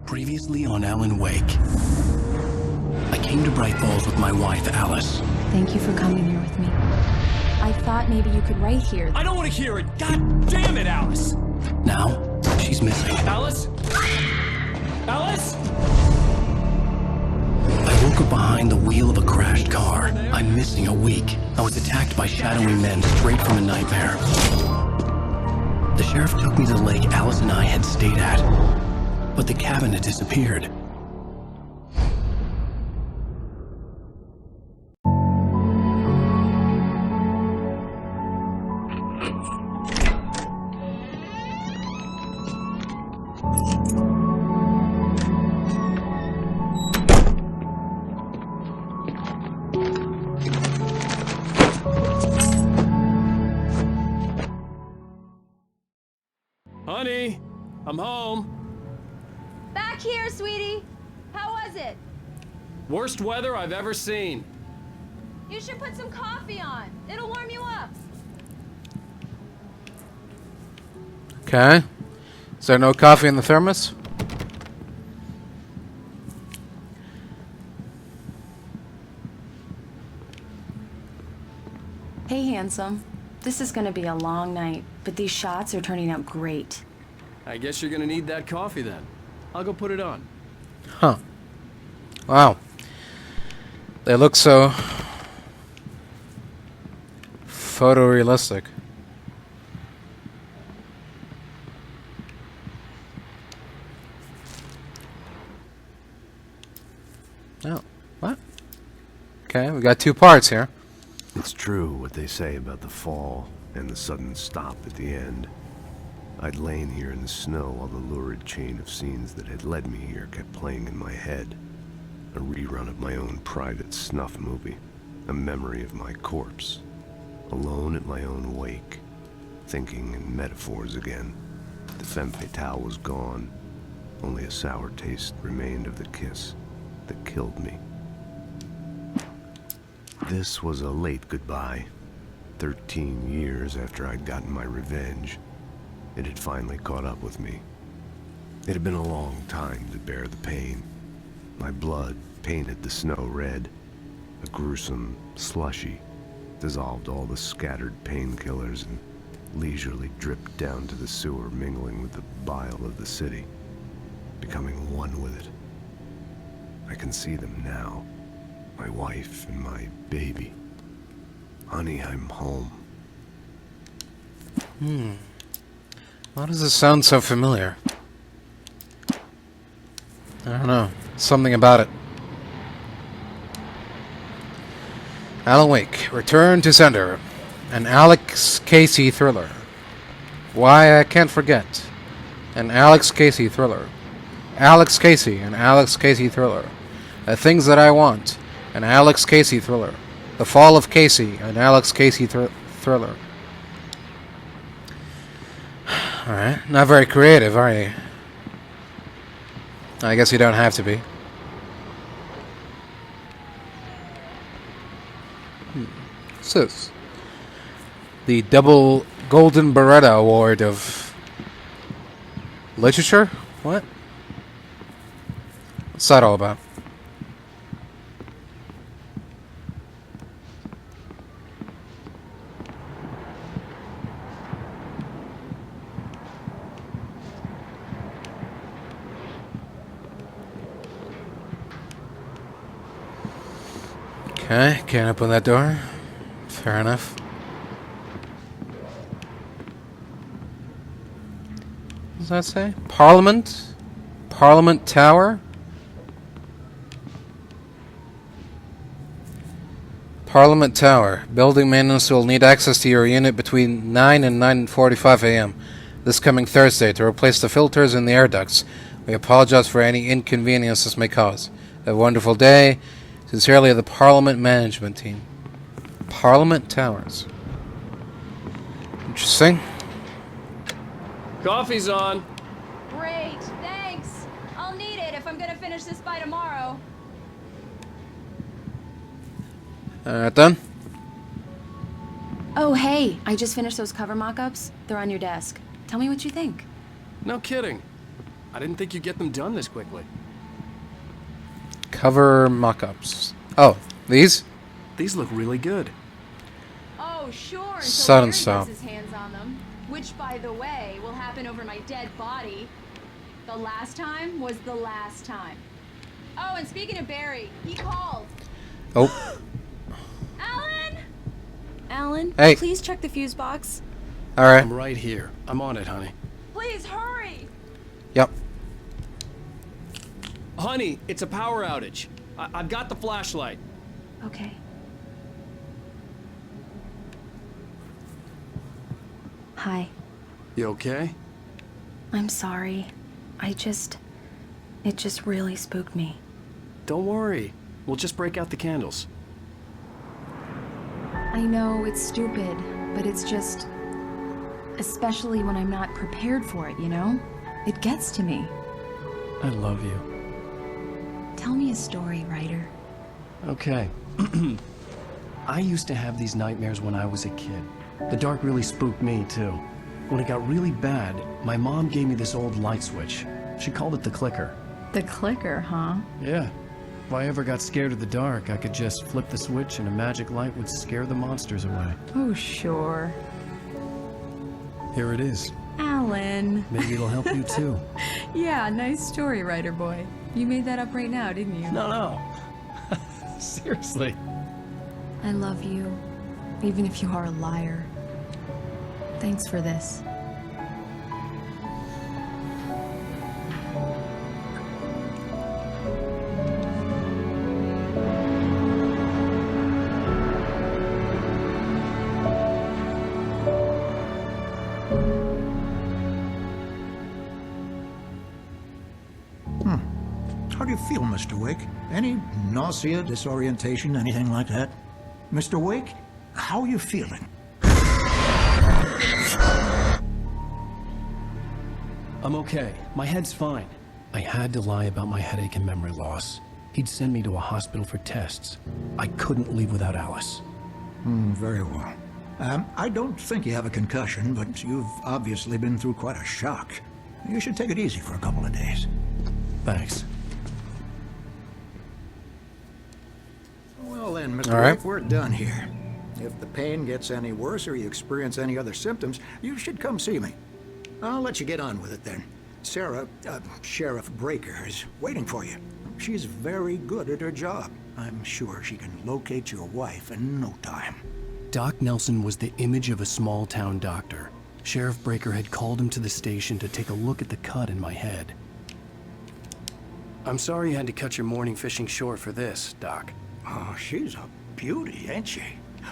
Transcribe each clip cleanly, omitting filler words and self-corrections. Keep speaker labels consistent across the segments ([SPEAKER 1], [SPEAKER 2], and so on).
[SPEAKER 1] Previously on Alan Wake. I came to Bright Falls with my wife, Alice.
[SPEAKER 2] Thank you for coming here with me. I thought maybe you could write here.
[SPEAKER 3] I don't want to hear it! God damn it, Alice!
[SPEAKER 1] Now, she's missing.
[SPEAKER 3] Alice? Alice?
[SPEAKER 1] I woke up behind the wheel of a crashed car. I'm missing a week. I was attacked by shadowy men straight from a nightmare. The sheriff took me to the lake Alice and I had stayed at, but the cabin had disappeared.
[SPEAKER 3] Honey, I'm home.
[SPEAKER 2] Back here, sweetie. How was it?
[SPEAKER 3] Worst weather I've ever seen.
[SPEAKER 2] You should put some coffee on. It'll warm you up.
[SPEAKER 4] Okay. Is there no coffee in the thermos?
[SPEAKER 2] Hey, handsome. This is gonna be a long night, but these shots are turning out great.
[SPEAKER 3] I guess you're gonna need that coffee then. I'll go put it on.
[SPEAKER 4] Huh. Wow. They look so photorealistic. Oh, what? Okay, we got two parts here.
[SPEAKER 5] It's true what they say about the fall and the sudden stop at the end. I'd lain here in the snow while the lurid chain of scenes that had led me here kept playing in my head. A rerun of my own private snuff movie. A memory of my corpse. Alone at my own wake. Thinking in metaphors again. The femme fatale was gone. Only a sour taste remained of the kiss that killed me. This was a late goodbye. 13 years after I'd gotten my revenge. It had finally caught up with me. It had been a long time to bear the pain. My blood painted the snow red. A gruesome slushy dissolved all the scattered painkillers and leisurely dripped down to the sewer, mingling with the bile of the city, becoming one with it. I can see them now. My wife and my baby. Honey, I'm home.
[SPEAKER 4] Why does this sound so familiar? I don't know. Something about it. Alan Wake, Return to Sender. An Alex Casey thriller. Why I Can't Forget. An Alex Casey thriller. Alex Casey, an Alex Casey thriller. The Things That I Want, an Alex Casey thriller. The Fall of Casey, an Alex Casey thriller. Alright, not very creative, are you? I guess you don't have to be. What's this? The double Golden Beretta Award of Literature? What? What's that all about? Okay, can't open that door. Fair enough. What does that say? Parliament? Parliament Tower? Parliament Tower. Building maintenance will need access to your unit between 9 and 9:45 a.m. this coming Thursday to replace the filters in the air ducts. We apologize for any inconvenience this may cause. Have a wonderful day. Sincerely, the Parliament Management Team. Parliament Towers. Interesting.
[SPEAKER 3] Coffee's on.
[SPEAKER 2] Great, thanks. I'll need it if I'm gonna finish this by tomorrow.
[SPEAKER 4] Done?
[SPEAKER 2] Oh, hey, I just finished those cover mock-ups. They're on your desk. Tell me what you think.
[SPEAKER 3] No kidding. I didn't think you'd get them done this quickly.
[SPEAKER 4] Cover mock-ups. Oh, these?
[SPEAKER 3] These look really good.
[SPEAKER 2] Oh, sure. Until
[SPEAKER 4] Sun and
[SPEAKER 2] Barry
[SPEAKER 4] Stomp.
[SPEAKER 2] gets his hands on them. Which, by the way, will happen over my dead body. The last time was the last time. Oh, and speaking of Barry, he called.
[SPEAKER 4] Oh,
[SPEAKER 2] Alan? Alan,
[SPEAKER 4] Hey.
[SPEAKER 2] please check the fuse box.
[SPEAKER 4] alright.
[SPEAKER 3] I'm right here. I'm on it, honey.
[SPEAKER 2] Please hurry.
[SPEAKER 4] Yep.
[SPEAKER 3] Honey, it's a power outage. I've got the flashlight.
[SPEAKER 2] Okay. Hi.
[SPEAKER 3] You okay?
[SPEAKER 2] I'm sorry. It just really spooked me.
[SPEAKER 3] Don't worry. We'll just break out the candles.
[SPEAKER 2] I know it's stupid, but it's just... Especially when I'm not prepared for it, you know? It gets to me.
[SPEAKER 3] I love you.
[SPEAKER 2] Tell me a story, writer.
[SPEAKER 3] Okay. I used to have these nightmares when I was a kid. The dark really spooked me, too. When it got really bad, my mom gave me this old light switch. She called it the clicker.
[SPEAKER 2] The clicker, huh?
[SPEAKER 3] Yeah. If I ever got scared of the dark, I could just flip the switch and a magic light would scare the monsters away.
[SPEAKER 2] Oh, sure.
[SPEAKER 3] Here it is.
[SPEAKER 2] Alan.
[SPEAKER 3] Maybe it'll help you, too.
[SPEAKER 2] Yeah, nice story, writer boy. You made that up right now, didn't you?
[SPEAKER 3] No. Seriously.
[SPEAKER 2] I love you, even if you are a liar. Thanks for this.
[SPEAKER 6] How do you feel, Mr. Wake? Any nausea, disorientation, anything like that? Mr. Wake, how are you feeling?
[SPEAKER 3] I'm okay. My head's fine. I had to lie about my headache and memory loss. He'd send me to a hospital for tests. I couldn't leave without Alice.
[SPEAKER 6] Very well. I don't think you have a concussion, but you've obviously been through quite a shock. You should take it easy for a couple of days.
[SPEAKER 3] Thanks.
[SPEAKER 6] Well then, Mr.
[SPEAKER 4] All right.
[SPEAKER 6] Wake, we're done here. If the pain gets any worse or you experience any other symptoms, you should come see me. I'll let you get on with it then. Sarah, Sheriff Breaker, is waiting for you. She's very good at her job. I'm sure she can locate your wife in no time.
[SPEAKER 3] Doc Nelson was the image of a small-town doctor. Sheriff Breaker had called him to the station to take a look at the cut in my head. I'm sorry you had to cut your morning fishing short for this, Doc.
[SPEAKER 6] Oh, she's a beauty, ain't she?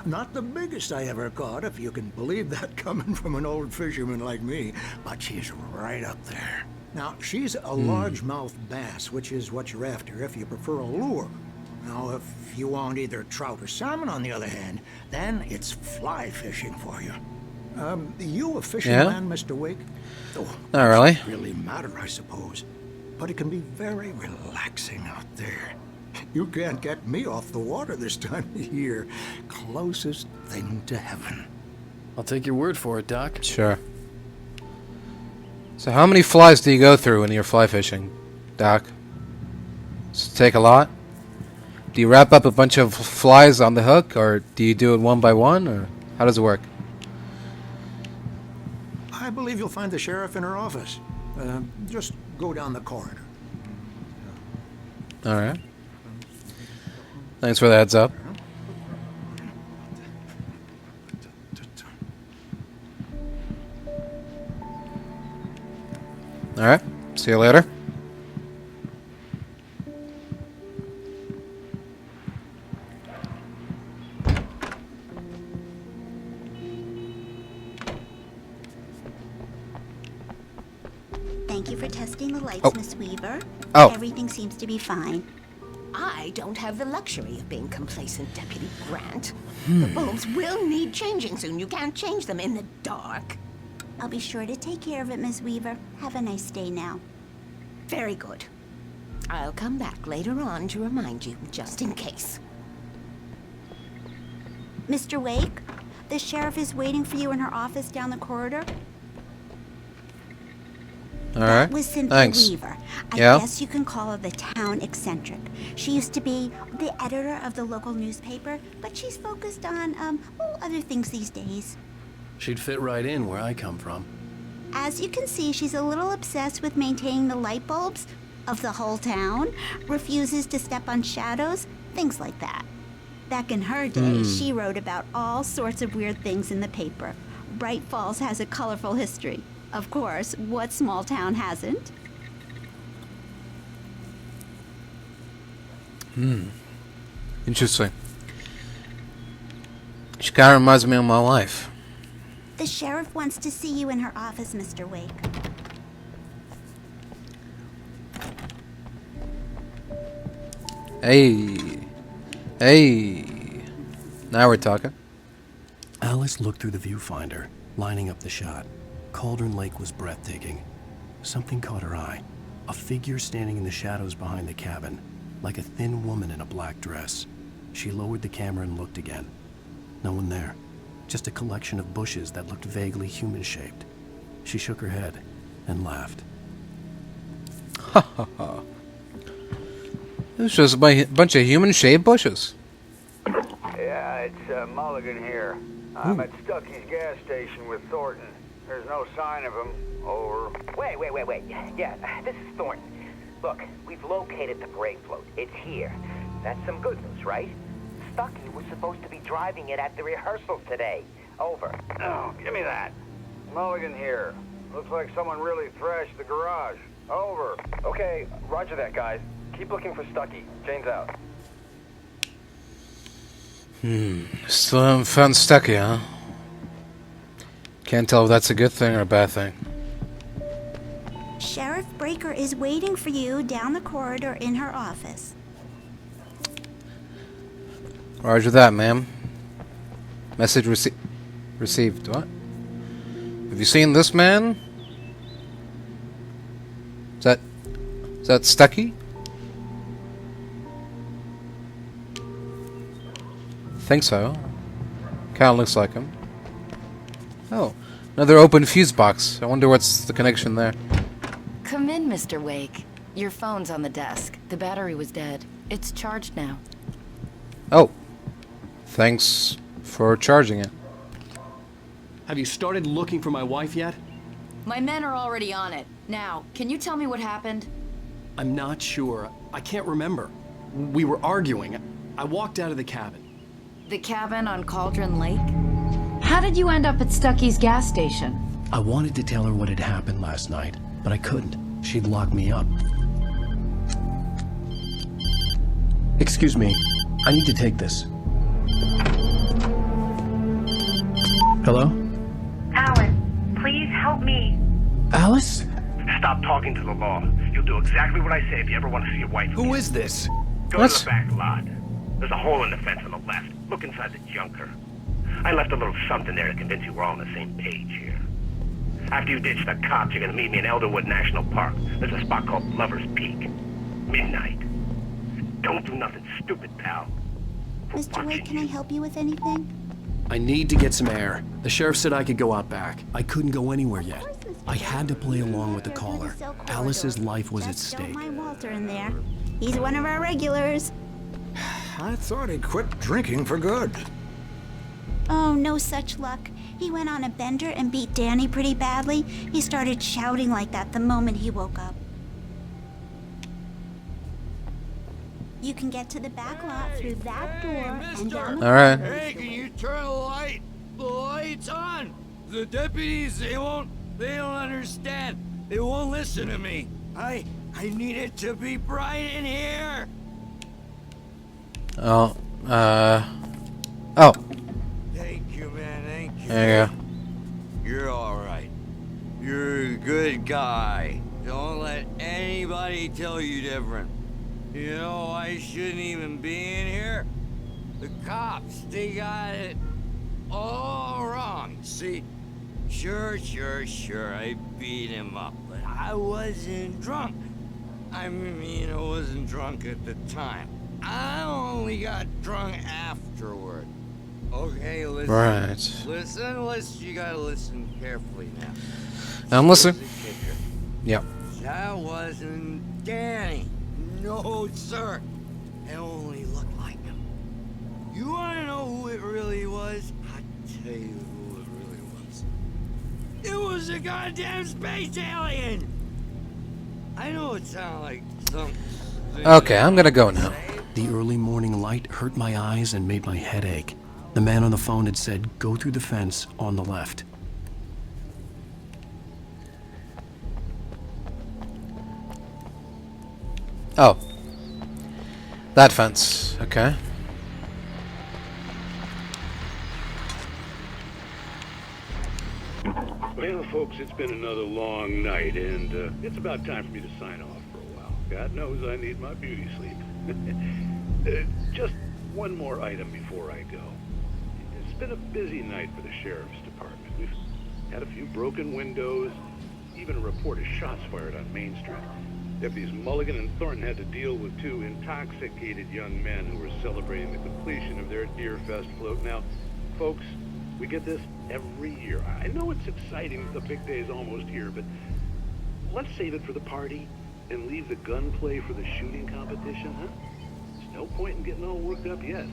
[SPEAKER 6] Not the biggest I ever caught, if you can believe that coming from an old fisherman like me, but she's right up there. Now, she's a largemouth bass, which is what you're after if you prefer a lure. Now, if you want either trout or salmon, on the other hand, then it's fly fishing for you. You a fisherman, Mr. Wake? Oh,
[SPEAKER 4] Not really.
[SPEAKER 6] doesn't really matter, I suppose. But it can be very relaxing out there. You can't get me off the water this time of year. Closest thing to heaven.
[SPEAKER 3] I'll take your word for it, Doc.
[SPEAKER 4] Sure. So how many flies do you go through when you're fly fishing, Doc? Does it take a lot? Do you wrap up a bunch of flies on the hook, or do you do it one by one, or how does it work?
[SPEAKER 6] I believe you'll find the sheriff in her office. Just go down the corridor.
[SPEAKER 4] Alright. Thanks for the heads up. Alright. See you later.
[SPEAKER 7] Thank you for testing the lights,
[SPEAKER 4] Oh.
[SPEAKER 7] Miss Weaver.
[SPEAKER 4] Oh.
[SPEAKER 7] Everything seems to be fine.
[SPEAKER 8] I don't have the luxury of being complacent, Deputy Grant. The bulbs will need changing soon. You can't change them in the dark.
[SPEAKER 7] I'll be sure to take care of it, Miss Weaver. Have a nice day now.
[SPEAKER 8] Very good. I'll come back later on to remind you, just in case.
[SPEAKER 7] Mr. Wake, the sheriff is waiting for you in her office down the corridor. That was Cynthia
[SPEAKER 4] Thanks.
[SPEAKER 7] Weaver. I
[SPEAKER 4] Yeah?
[SPEAKER 7] guess you can call her the town eccentric. She used to be the editor of the local newspaper, but she's focused on, other things these days.
[SPEAKER 3] She'd fit right in where I come from.
[SPEAKER 7] As you can see, she's a little obsessed with maintaining the light bulbs of the whole town, refuses to step on shadows, things like that. Back in her day, she wrote about all sorts of weird things in the paper. Bright Falls has a colorful history. Of course, what small town hasn't?
[SPEAKER 4] Interesting. She kind of reminds me of my life.
[SPEAKER 7] The sheriff wants to see you in her office, Mr. Wake.
[SPEAKER 4] Hey. Hey. Now we're talking.
[SPEAKER 3] Alice looked through the viewfinder, lining up the shot. Cauldron Lake was breathtaking. Something caught her eye. A figure standing in the shadows behind the cabin, like a thin woman in a black dress. She lowered the camera and looked again. No one there. Just a collection of bushes that looked vaguely human-shaped. She shook her head and laughed.
[SPEAKER 4] It's just a bunch of human-shaped bushes.
[SPEAKER 9] Yeah, it's Mulligan here. I'm at Stucky's gas station with Thornton. There's no sign of him. Over.
[SPEAKER 10] Wait. Yeah, this is Thornton. Look, we've located the brake float. It's here. That's some good news, right? Stucky was supposed to be driving it at the rehearsal today. Over.
[SPEAKER 9] Oh, give me that. Mulligan here. Looks like someone really thrashed the garage. Over.
[SPEAKER 11] Okay, roger that, guys. Keep looking for Stucky. Jane's out.
[SPEAKER 4] Still haven't found Stucky, huh? Can't tell if that's a good thing or a bad thing.
[SPEAKER 7] Sheriff Breaker is waiting for you down the corridor in her office.
[SPEAKER 4] Roger that, ma'am. Message received. What? Have you seen this man? Is that Stucky? Think so. Kinda looks like him. Oh, another open fuse box. I wonder what's the connection there.
[SPEAKER 12] Come in, Mr. Wake. Your phone's on the desk. The battery was dead. It's charged now.
[SPEAKER 4] Oh. Thanks for charging it.
[SPEAKER 3] Have you started looking for my wife yet?
[SPEAKER 12] My men are already on it. Now, can you tell me what happened?
[SPEAKER 3] I'm not sure. I can't remember. We were arguing. I walked out of the cabin.
[SPEAKER 12] The cabin on Cauldron Lake? How did you end up at Stucky's gas station?
[SPEAKER 3] I wanted to tell her what had happened last night, but I couldn't. She'd lock me up. Excuse me. I need to take this. Hello?
[SPEAKER 13] Alan, please help me.
[SPEAKER 3] Alice?
[SPEAKER 14] Stop talking to the law. You'll do exactly what I say if you ever want to see your wife.
[SPEAKER 3] Who is this?
[SPEAKER 14] Go to the back lot. There's a hole in the fence on the left. Look inside the junker. I left a little something there to convince you we're all on the same page here. After you ditch the cops, you're gonna meet me in Elderwood National Park. There's a spot called Lover's Peak. Midnight. Don't do nothing stupid, pal.
[SPEAKER 7] Mr. Wake, can I help you with anything?
[SPEAKER 3] I need to get some air. The sheriff said I could go out back. I couldn't go anywhere yet. I had to play along with the caller. Alice's life was at stake.
[SPEAKER 7] Don't mind Walter in there. He's one of our regulars.
[SPEAKER 6] I thought he quit drinking for good.
[SPEAKER 7] Oh, no such luck. He went on a bender and beat Danny pretty badly. He started shouting like that the moment he woke up. You can get to the back lot through that door and down the
[SPEAKER 4] All right.
[SPEAKER 15] Hey, can you turn the light? The light's on. The deputies, they don't understand. They won't listen to me. I need it to be bright in here.
[SPEAKER 4] Oh.
[SPEAKER 15] Thank you, man. Thank you.
[SPEAKER 4] There you go.
[SPEAKER 15] You're all right. You're a good guy. Don't let anybody tell you different. You know, I shouldn't even be in here. The cops, they got it all wrong. See, sure, I beat him up, but I wasn't drunk. I mean, I wasn't drunk at the time. I only got drunk afterward. Okay, listen.
[SPEAKER 4] Right.
[SPEAKER 15] Listen, you gotta listen carefully now.
[SPEAKER 4] I'm listening. Yep.
[SPEAKER 15] That wasn't Danny. No, sir. It only looked like him. You wanna know who it really was? I'll tell you who it really was. It was a goddamn space alien! I know it sounds like something...
[SPEAKER 4] Okay, I'm gonna go now.
[SPEAKER 3] The early morning light hurt my eyes and made my head ache. The man on the phone had said, go through the fence on the left.
[SPEAKER 4] Oh. That fence. Okay.
[SPEAKER 16] Well, folks, it's been another long night, and it's about time for me to sign off for a while. God knows I need my beauty sleep. Just one more item before I go. It's been a busy night for the sheriff's department. We've had a few broken windows, even a report of shots fired on Main Street. Deputies Mulligan and Thornton had to deal with two intoxicated young men who were celebrating the completion of their Deer Fest float. Now, folks, we get this every year. I know it's exciting, the big day's almost here, but let's save it for the party and leave the gunplay for the shooting competition, huh? There's no point in getting all worked up yet.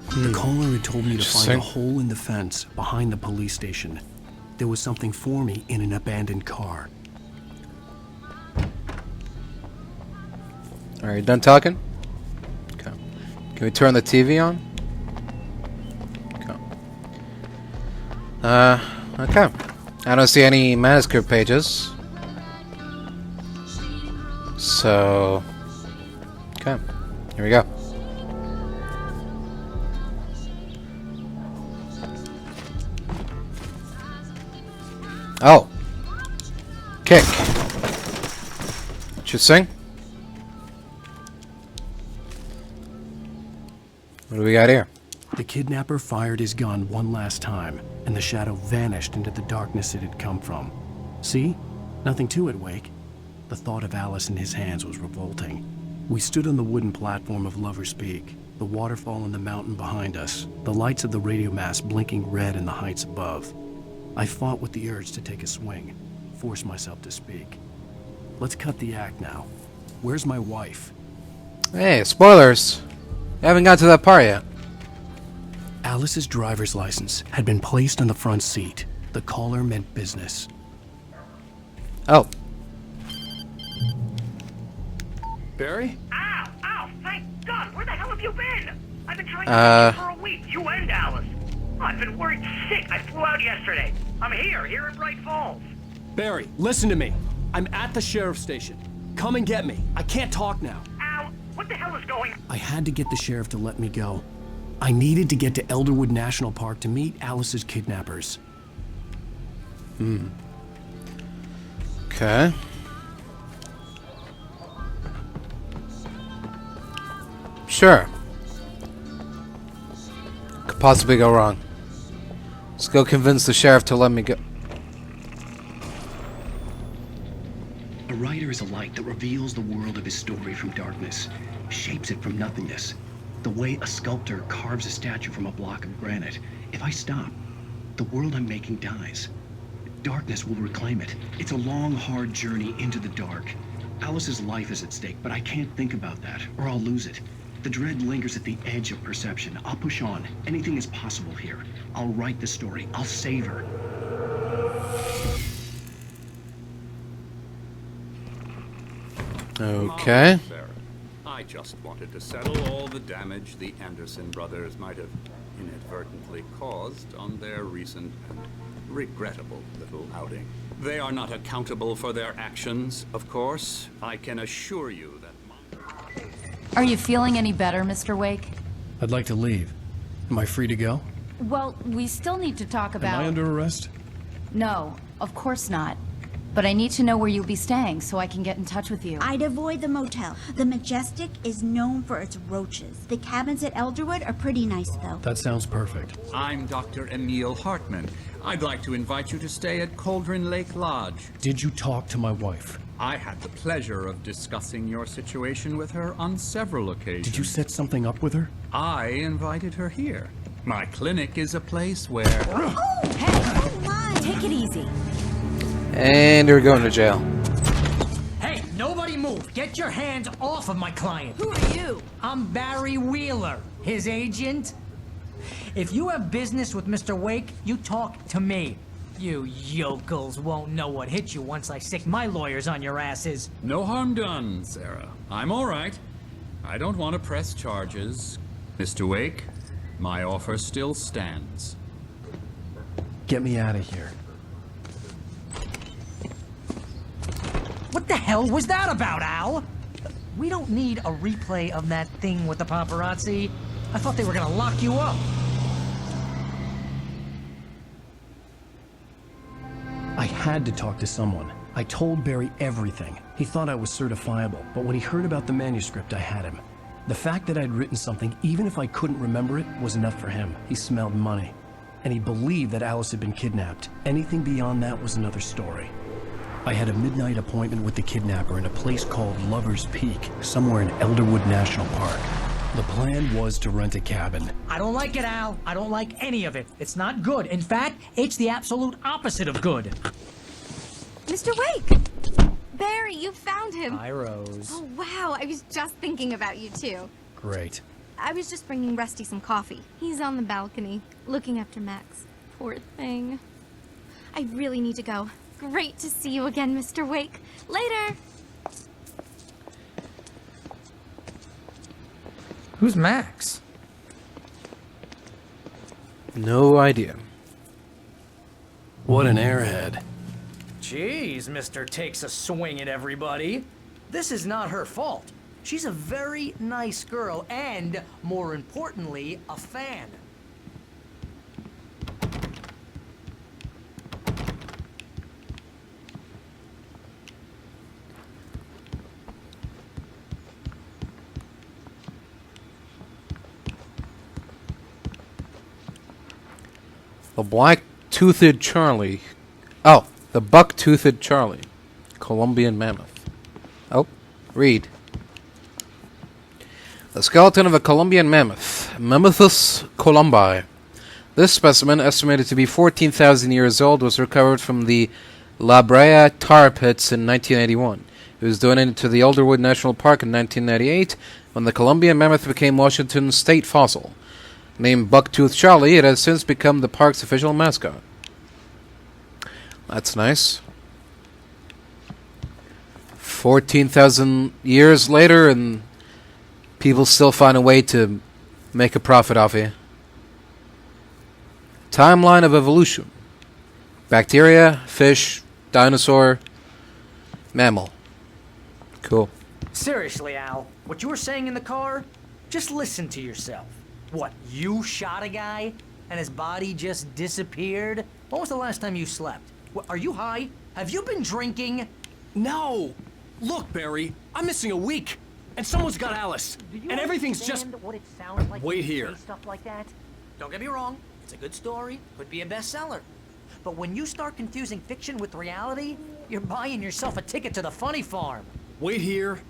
[SPEAKER 3] The caller had told me to find
[SPEAKER 4] Interesting.
[SPEAKER 3] a hole in the fence behind the police station. There was something for me in an abandoned car.
[SPEAKER 4] Are you done talking? Okay. Can we turn the TV on? Okay. Okay. I don't see any manuscript pages. So... Okay. Here we go. Oh. Kick. Interesting. What do we got here?
[SPEAKER 3] The kidnapper fired his gun one last time, and the shadow vanished into the darkness it had come from. See? Nothing to it, Wake. The thought of Alice in his hands was revolting. We stood on the wooden platform of Lover's Peak, the waterfall in the mountain behind us, the lights of the radio mast blinking red in the heights above. I fought with the urge to take a swing, force myself to speak. Let's cut the act now. Where's my wife?
[SPEAKER 4] Hey, spoilers. I haven't got to that part yet.
[SPEAKER 3] Alice's driver's license had been placed on the front seat. The caller meant business.
[SPEAKER 4] Oh.
[SPEAKER 3] Barry?
[SPEAKER 14] Ow! Ow! Thank God! Where the hell have you been? I've been trying to reach you for a week. You and Alice. I've been worried sick. I flew out yesterday. I'm here in Bright Falls.
[SPEAKER 3] Barry, listen to me. I'm at the sheriff's station. Come and get me. I can't talk now.
[SPEAKER 14] Ow! What the hell is going on?
[SPEAKER 3] I had to get the sheriff to let me go. I needed to get to Elderwood National Park to meet Alice's kidnappers.
[SPEAKER 4] Okay. Sure. Could possibly go wrong. Let's go convince the sheriff to let me go.
[SPEAKER 3] A writer is a light that reveals the world of his story from darkness, shapes it from nothingness. The way a sculptor carves a statue from a block of granite. If I stop, the world I'm making dies. Darkness will reclaim it. It's a long, hard journey into the dark. Alice's life is at stake, but I can't think about that, or I'll lose it. The dread lingers at the edge of perception. I'll push on. Anything is possible here. I'll write the story. I'll save her.
[SPEAKER 4] Okay.
[SPEAKER 17] I just wanted to settle all the damage the Anderson brothers might have inadvertently caused on their recent and regrettable little outing. They are not accountable for their actions, of course. I can assure you that...
[SPEAKER 12] Are you feeling any better, Mr. Wake?
[SPEAKER 3] I'd like to leave. Am I free to go?
[SPEAKER 12] Well, we still need to talk about...
[SPEAKER 3] Am I under arrest?
[SPEAKER 12] No, of course not. But I need to know where you'll be staying so I can get in touch with you.
[SPEAKER 7] I'd avoid the motel. The Majestic is known for its roaches. The cabins at Elderwood are pretty nice, though.
[SPEAKER 3] That sounds perfect.
[SPEAKER 17] I'm Dr. Emil Hartman. I'd like to invite you to stay at Cauldron Lake Lodge.
[SPEAKER 3] Did you talk to my wife?
[SPEAKER 17] I had the pleasure of discussing your situation with her on several occasions.
[SPEAKER 3] Did you set something up with her?
[SPEAKER 17] I invited her here. My clinic is a place where...
[SPEAKER 7] Oh, hey! Oh, my!
[SPEAKER 12] Take it easy.
[SPEAKER 4] And you're going to jail.
[SPEAKER 18] Hey, nobody move. Get your hands off of my client.
[SPEAKER 12] Who are you?
[SPEAKER 18] I'm Barry Wheeler, his agent. If you have business with Mr. Wake, you talk to me. You yokels won't know what hit you once I stick my lawyers on your asses.
[SPEAKER 19] No harm done, Sarah. I'm all right. I don't want to press charges. Mr. Wake, my offer still stands.
[SPEAKER 3] Get me out of here.
[SPEAKER 18] What the hell was that about, Al? We don't need a replay of that thing with the paparazzi. I thought they were gonna lock you up.
[SPEAKER 3] I had to talk to someone. I told Barry everything. He thought I was certifiable, but when he heard about the manuscript, I had him. The fact that I'd written something, even if I couldn't remember it, was enough for him. He smelled money. And he believed that Alice had been kidnapped. Anything beyond that was another story. I had a midnight appointment with the kidnapper in a place called Lover's Peak, somewhere in Elderwood National Park. The plan was to rent a cabin.
[SPEAKER 18] I don't like it, Al. I don't like any of it. It's not good. In fact, it's the absolute opposite of good.
[SPEAKER 20] Mr. Wake! Barry, you found him.
[SPEAKER 18] Hi, Rose.
[SPEAKER 20] Oh, wow. I was just thinking about you, too.
[SPEAKER 3] Great.
[SPEAKER 20] I was just bringing Rusty some coffee. He's on the balcony, looking after Max. Poor thing. I really need to go. Great to see you again, Mr. Wake. Later!
[SPEAKER 18] Who's Max?
[SPEAKER 4] No idea.
[SPEAKER 3] What an airhead.
[SPEAKER 18] Jeez, Mr. Takes a swing at everybody. This is not her fault. She's a very nice girl and, more importantly, a fan.
[SPEAKER 4] The black-toothed Charlie. Oh, the buck-toothed Charlie. Colombian mammoth. Oh, read. The skeleton of a Colombian mammoth, Mammuthus columbi. This specimen, estimated to be 14,000 years old, was recovered from the La Brea tar pits in 1981. It was donated to the Elderwood National Park in 1998 when the Colombian mammoth became Washington's state fossil. Named Bucktooth Charlie, it has since become the park's official mascot. That's nice. 14,000 years later, and people still find a way to make a profit off you. Timeline of evolution. Bacteria, fish, dinosaur, mammal. Cool.
[SPEAKER 18] Seriously, Al, what you were saying in the car, just listen to yourself. What, you shot a guy and his body just disappeared? When was the last time you slept? What, are you high? Have you been drinking?
[SPEAKER 3] No! Look, Barry, I'm missing a week, and someone's got Alice, and everything's just...
[SPEAKER 18] What it sounds like
[SPEAKER 3] Wait
[SPEAKER 18] when you
[SPEAKER 3] here.
[SPEAKER 18] say stuff like that? Don't get me wrong, it's a good story, could be a bestseller. But when you start confusing fiction with reality, you're buying yourself a ticket to the funny farm.
[SPEAKER 3] Wait here.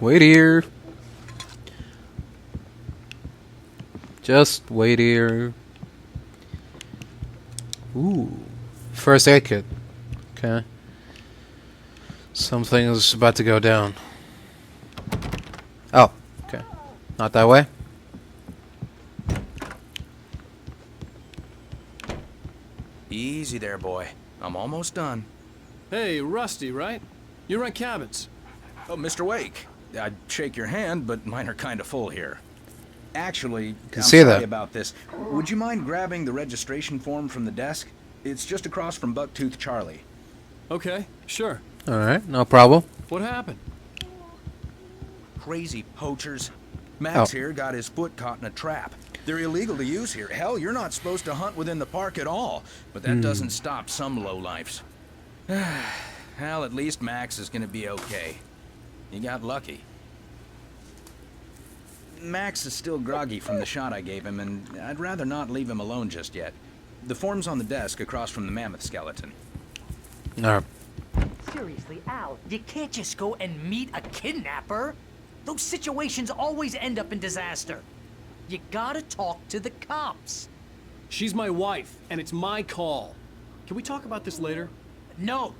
[SPEAKER 4] Wait here. Just wait here. Ooh. First aid kit. Okay. Something is about to go down. Oh, okay. Not that way?
[SPEAKER 21] Easy there, boy. I'm almost done.
[SPEAKER 3] Hey, Rusty, right? You rent cabins.
[SPEAKER 21] Oh, Mr. Wake. I'd shake your hand, but mine are kind of full here. Actually, I'm
[SPEAKER 4] see
[SPEAKER 21] sorry
[SPEAKER 4] that.
[SPEAKER 21] about this. Would you mind grabbing the registration form from the desk? It's just across from Bucktooth Charlie.
[SPEAKER 3] Okay, sure.
[SPEAKER 4] Alright, no problem.
[SPEAKER 3] What happened?
[SPEAKER 21] Crazy poachers. Max
[SPEAKER 4] Oh.
[SPEAKER 21] here got his foot caught in a trap. They're illegal to use here. Hell, you're not supposed to hunt within the park at all. But that doesn't stop some lowlifes. Hell, at least Max is gonna be okay. He got lucky. Max is still groggy from the shot I gave him, and I'd rather not leave him alone just yet. The form's on the desk across from the mammoth skeleton.
[SPEAKER 4] Alright.
[SPEAKER 18] Seriously, Al, you can't just go and meet a kidnapper. Those situations always end up in disaster. You gotta talk to the cops.
[SPEAKER 3] She's my wife, and it's my call. Can we talk about this later?
[SPEAKER 18] No,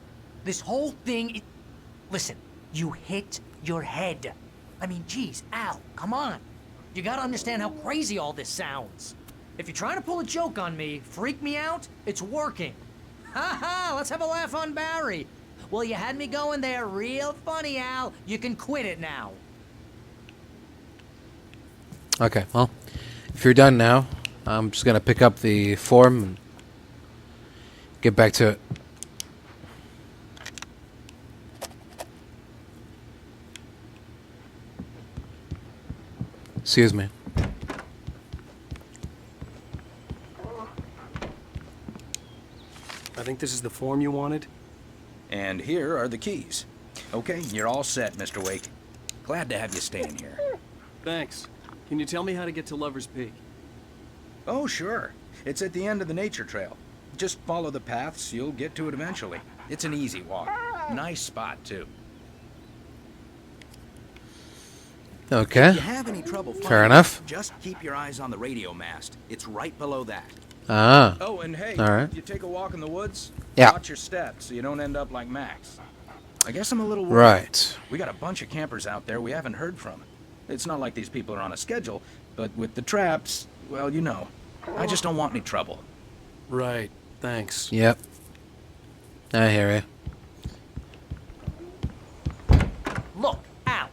[SPEAKER 18] this whole thing. Listen, you hit your head. I mean, geez, Al, come on. You gotta understand how crazy all this sounds. If you're trying to pull a joke on me, freak me out, it's working. Ha ha, let's have a laugh on Barry. Well, you had me going there real funny, Al. You can quit it now.
[SPEAKER 4] Okay, well, if you're done now, I'm just gonna pick up the form and get back to it. Excuse me.
[SPEAKER 3] I think this is the form you wanted.
[SPEAKER 21] And here are the keys. Okay, you're all set, Mr. Wake. Glad to have you staying here.
[SPEAKER 3] Thanks. Can you tell me how to get to Lover's Peak?
[SPEAKER 21] Oh, sure. It's at the end of the nature trail. Just follow the paths, you'll get to it eventually. It's an easy walk. Nice spot, too.
[SPEAKER 4] Okay.
[SPEAKER 21] If you have any trouble
[SPEAKER 4] Fair
[SPEAKER 21] finding
[SPEAKER 4] enough.
[SPEAKER 21] it, just keep your eyes on the radio mast. It's right below that.
[SPEAKER 4] Ah.
[SPEAKER 21] Oh, and hey,
[SPEAKER 4] All right.
[SPEAKER 21] you take a walk in the woods?
[SPEAKER 4] Yeah.
[SPEAKER 21] Watch your steps so you don't end up like Max. I guess I'm a little worried.
[SPEAKER 4] Right.
[SPEAKER 21] We got a bunch of campers out there we haven't heard from. It's not like these people are on a schedule, but with the traps, well, you know. I just don't want any trouble.
[SPEAKER 3] Right. Thanks.
[SPEAKER 4] Yep. I hear you.
[SPEAKER 18] Look, Al,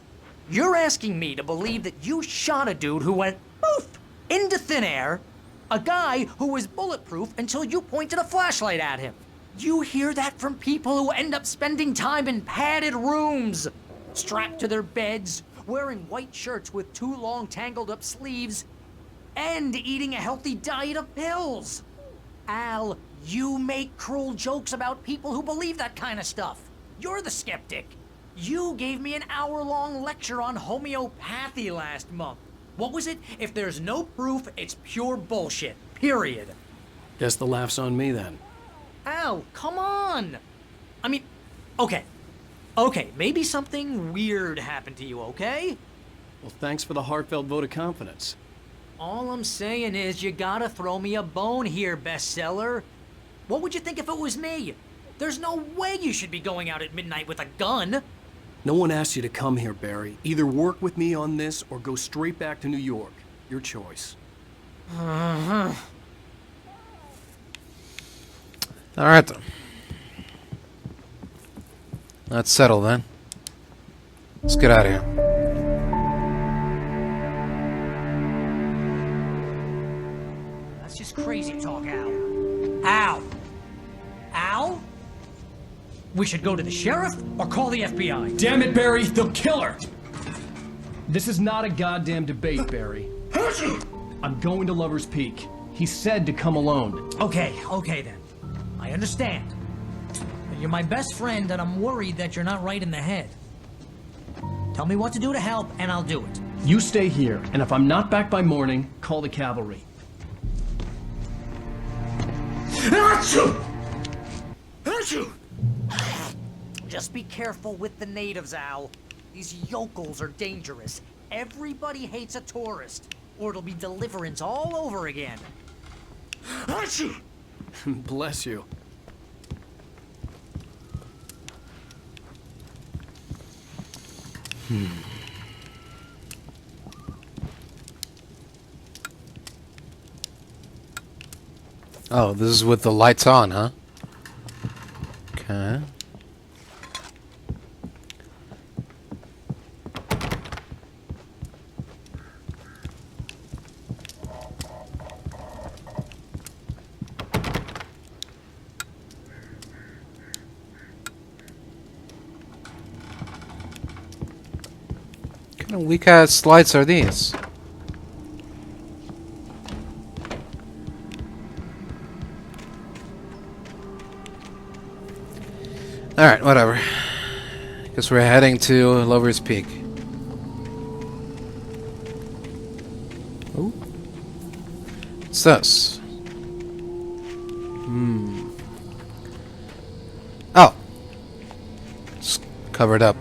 [SPEAKER 18] you're asking me to believe that you shot a dude who went poof into thin air, a guy who was bulletproof until you pointed a flashlight at him. You hear that from people who end up spending time in padded rooms, strapped to their beds, wearing white shirts with too long tangled up sleeves, and eating a healthy diet of pills. Al, you make cruel jokes about people who believe that kind of stuff. You're the skeptic. You gave me an hour-long lecture on homeopathy last month. What was it? If there's no proof, it's pure bullshit. Period.
[SPEAKER 3] Guess the laugh's on me then.
[SPEAKER 18] Al, come on. I mean, okay. Okay, maybe something weird happened to you, okay?
[SPEAKER 3] Well, thanks for the heartfelt vote of confidence.
[SPEAKER 18] All I'm saying is you gotta throw me a bone here, bestseller. What would you think if it was me? There's no way you should be going out at midnight with a gun.
[SPEAKER 3] No one asked you to come here, Barry. Either work with me on this or go straight back to New York. Your choice.
[SPEAKER 4] All right then. Let's settle then. Let's get out of here.
[SPEAKER 18] That's just crazy talk, Al. Al! Al? We should go to the sheriff or call the FBI.
[SPEAKER 3] Damn it, Barry! They'll kill her! This is not a goddamn debate, Barry. I'm going to Lover's Peak. He said to come alone.
[SPEAKER 18] Okay then. I understand. You're my best friend, and I'm worried that you're not right in the head. Tell me what to do to help, and I'll do it.
[SPEAKER 3] You stay here, and if I'm not back by morning, call the cavalry.
[SPEAKER 18] Achoo! Achoo! Just be careful with the natives, Al. These yokels are dangerous. Everybody hates a tourist, or it'll be deliverance all over again. Achoo!
[SPEAKER 3] Bless you.
[SPEAKER 4] Oh, this is with the lights on, huh? Okay. What kind of weak-ass lights are these? Alright, whatever. Guess we're heading to Lover's Peak. Ooh. What's this? Oh! It's covered up.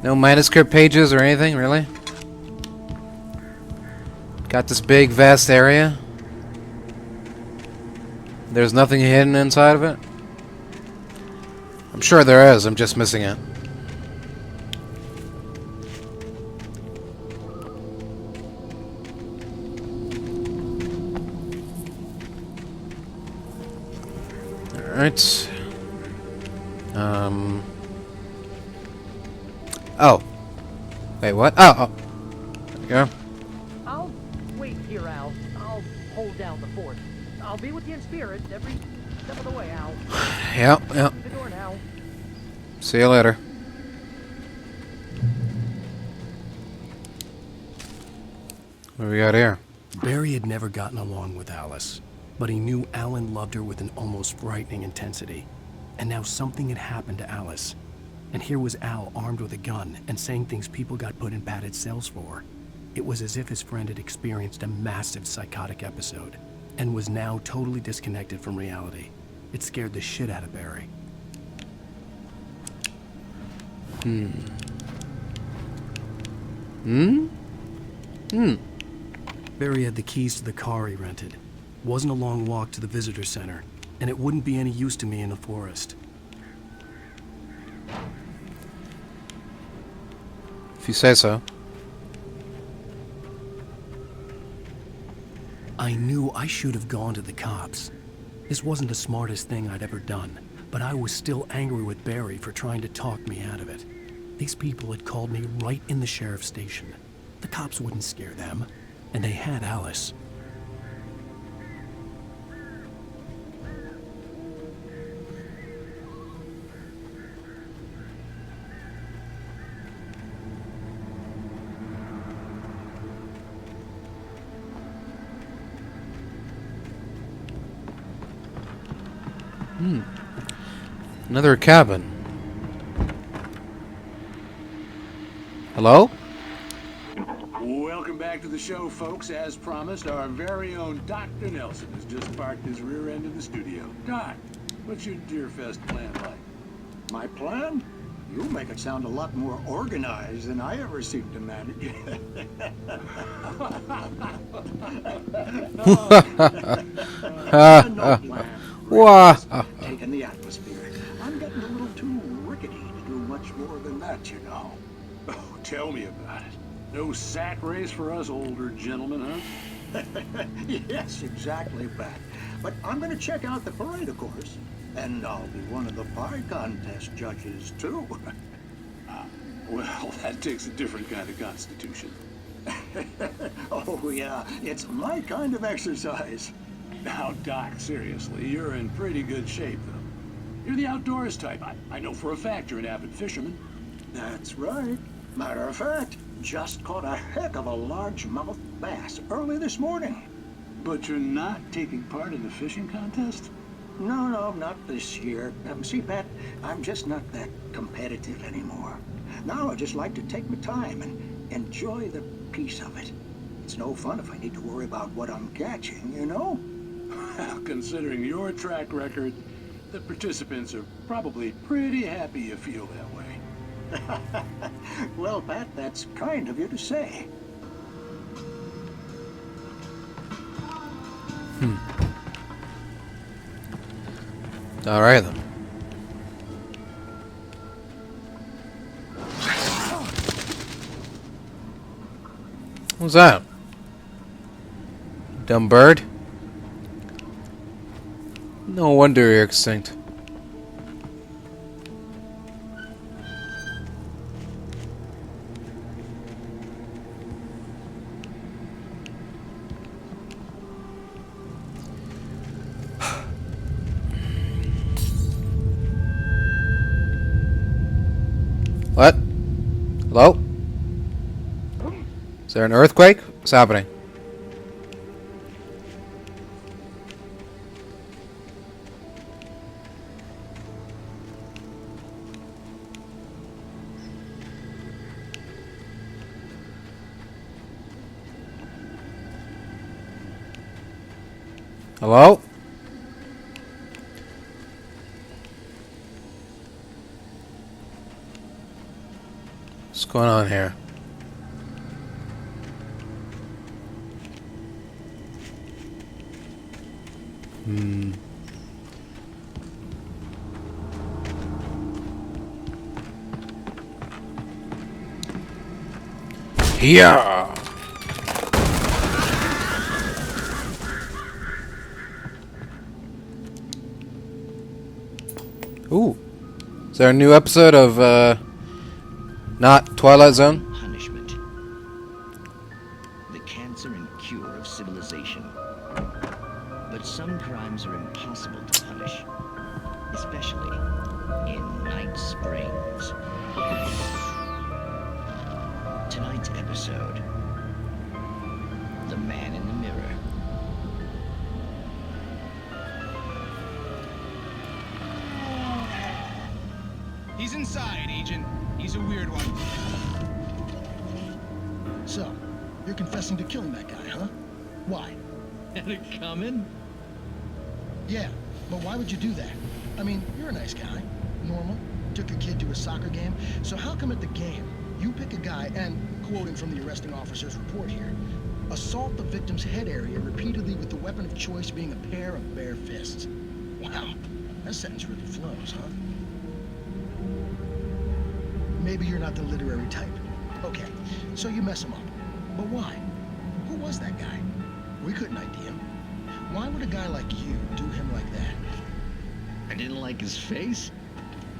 [SPEAKER 4] No manuscript pages or anything, really? Got this big, vast area. There's nothing hidden inside of it? I'm sure there is, I'm just missing it. Alright. Oh. Wait, what? Oh. There you go.
[SPEAKER 18] I'll wait here, Al. I'll hold down the fort. I'll be with you in spirit every step of the way, Al.
[SPEAKER 4] Yep.
[SPEAKER 18] The door now.
[SPEAKER 4] See you later. What do we got here?
[SPEAKER 3] Barry had never gotten along with Alice, but he knew Alan loved her with an almost frightening intensity. And now something had happened to Alice. And here was Al armed with a gun and saying things people got put in padded cells for. It was as if his friend had experienced a massive psychotic episode and was now totally disconnected from reality. It scared the shit out of Barry. Barry had the keys to the car he rented. Wasn't a long walk to the visitor center, and it wouldn't be any use to me in the forest.
[SPEAKER 4] If you say so.
[SPEAKER 3] I knew I should have gone to the cops. This wasn't the smartest thing I'd ever done, but I was still angry with Barry for trying to talk me out of it. These people had called me right in the sheriff's station. The cops wouldn't scare them, and they had Alice.
[SPEAKER 4] Another cabin. Hello?
[SPEAKER 16] Welcome back to the show, folks. As promised, our very own Dr. Nelson has just parked his rear end in the studio. Doc, what's your Deerfest plan like?
[SPEAKER 6] My plan? You make it sound a lot more organized than I ever seem to manage. No plan.
[SPEAKER 4] Wow.
[SPEAKER 6] Taking the atmosphere. I'm getting a little too rickety to do much more than that, you know.
[SPEAKER 16] Oh, tell me about it. No sack race for us older gentlemen, huh?
[SPEAKER 6] Yes, exactly, Pat. But I'm going to check out the parade, of course. And I'll be one of the pie contest judges, too.
[SPEAKER 16] Well, that takes a different kind of constitution.
[SPEAKER 6] Oh, yeah. It's my kind of exercise.
[SPEAKER 16] Now, Doc, seriously, you're in pretty good shape, though. You're the outdoors type. I know for a fact you're an avid fisherman.
[SPEAKER 6] That's right. Matter of fact, just caught a heck of a largemouth bass early this morning.
[SPEAKER 16] But you're not taking part in the fishing contest?
[SPEAKER 6] No, not this year. See, Pat, I'm just not that competitive anymore. Now I just like to take my time and enjoy the peace of it. It's no fun if I need to worry about what I'm catching, you know?
[SPEAKER 16] Well, considering your track record, the participants are probably pretty happy you feel that way.
[SPEAKER 6] Well, Pat, that's kind of you to say.
[SPEAKER 4] All right then. What's that? Dumb bird? No wonder you're extinct. What? Hello? Is there an earthquake? What's happening? Hello? What's going on here? Yeah. Ooh. Is there a new episode of not Twilight Zone?
[SPEAKER 1] Punishment. The cancer and cure of civilization. But some crimes are impossible to punish, especially in Night Springs. Tonight's episode, The Man in the Mirror.
[SPEAKER 22] He's inside, Agent. He's a weird one.
[SPEAKER 23] So, you're confessing to killing that guy, huh? Why?
[SPEAKER 22] Had it coming?
[SPEAKER 23] Yeah, but why would you do that? I mean, you're a nice guy. Normal. Took a kid to a soccer game. So how come at the game, you pick a guy and, quoting from the arresting officer's report here, assault the victim's head area repeatedly with the weapon of choice being a pair of bare fists? Wow, that sentence really flows, huh? Maybe you're not the literary type. Okay, so you mess him up. But why? Who was that guy? We couldn't ID him. Why would a guy like you do him like that?
[SPEAKER 1] I didn't like his face?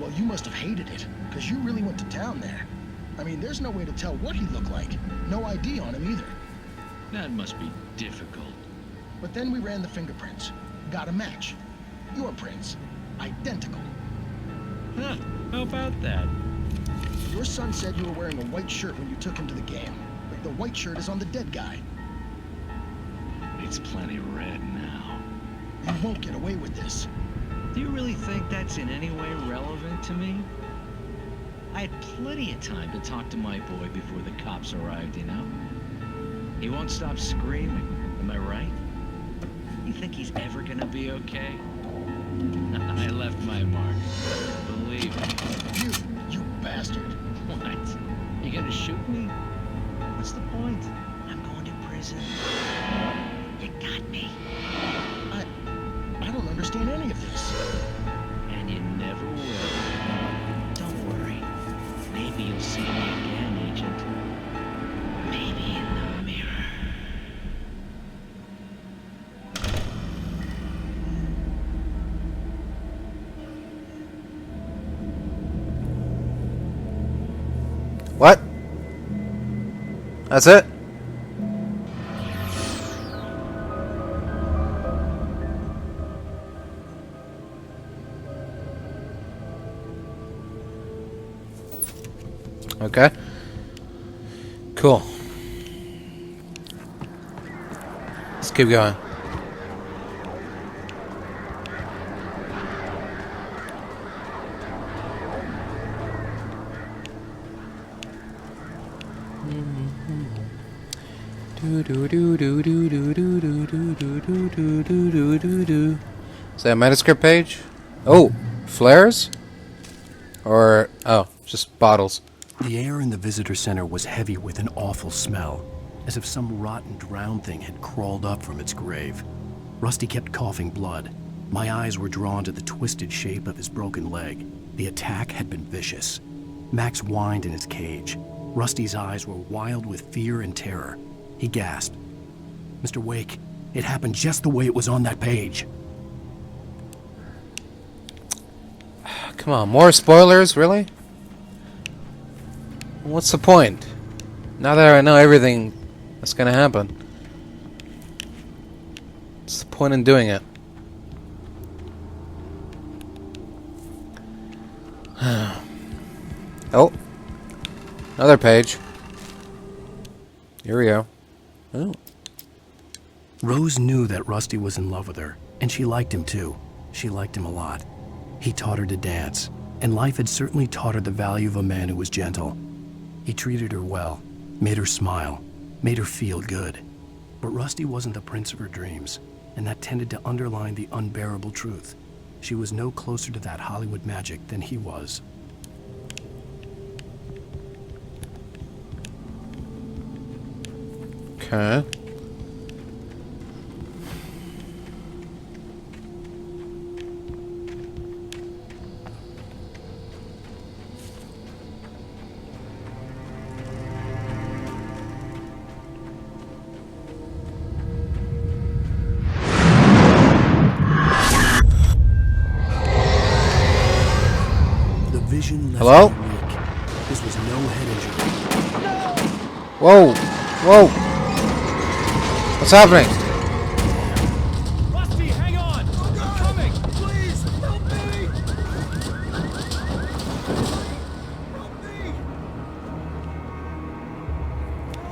[SPEAKER 23] Well, you must have hated it, because you really went to town there. I mean, there's no way to tell what he looked like. No ID on him either.
[SPEAKER 1] That must be difficult.
[SPEAKER 23] But then we ran the fingerprints. Got a match. Your prints. Identical.
[SPEAKER 1] Huh, how about that?
[SPEAKER 23] Your son said you were wearing a white shirt when you took him to the game. But the white shirt is on the dead guy.
[SPEAKER 1] It's plenty red now.
[SPEAKER 23] You won't get away with this.
[SPEAKER 1] Do you really think that's in any way relevant to me? I had plenty of time to talk to my boy before the cops arrived, you know? He won't stop screaming, am I right? You think he's ever gonna be okay? I left my mark. Believe me.
[SPEAKER 23] You bastard.
[SPEAKER 1] What? You gonna shoot me? What's the point? I'm going to prison. You got me.
[SPEAKER 23] I don't understand any of this.
[SPEAKER 1] And you never will. Don't worry. Maybe you'll see me again, Agent. Maybe in the mirror.
[SPEAKER 4] What? That's it? Okay. Cool. Let's keep going. Is that a manuscript page? Oh, flares? Or, oh, just bottles.
[SPEAKER 3] The air in the visitor center was heavy with an awful smell, as if some rotten drowned thing had crawled up from its grave. Rusty kept coughing blood. My eyes were drawn to the twisted shape of his broken leg. The attack had been vicious. Max whined in his cage. Rusty's eyes were wild with fear and terror. He gasped. Mr. Wake, it happened just the way it was on that page.
[SPEAKER 4] Come on, more spoilers, really? What's the point? Now that I know everything that's gonna happen, what's the point in doing it? Oh, another page. Here we go. Oh.
[SPEAKER 3] Rose knew that Rusty was in love with her, and she liked him too. She liked him a lot. He taught her to dance, and life had certainly taught her the value of a man who was gentle. He treated her well, made her smile, made her feel good. But Rusty wasn't the prince of her dreams, and that tended to underline the unbearable truth. She was no closer to that Hollywood magic than he was.
[SPEAKER 4] Okay.
[SPEAKER 3] The vision left
[SPEAKER 4] Hello?
[SPEAKER 3] me weak. This was no head injury.
[SPEAKER 4] Whoa! Whoa! What's happening?
[SPEAKER 2] Rusty, hang on! I'm coming! Please, help me!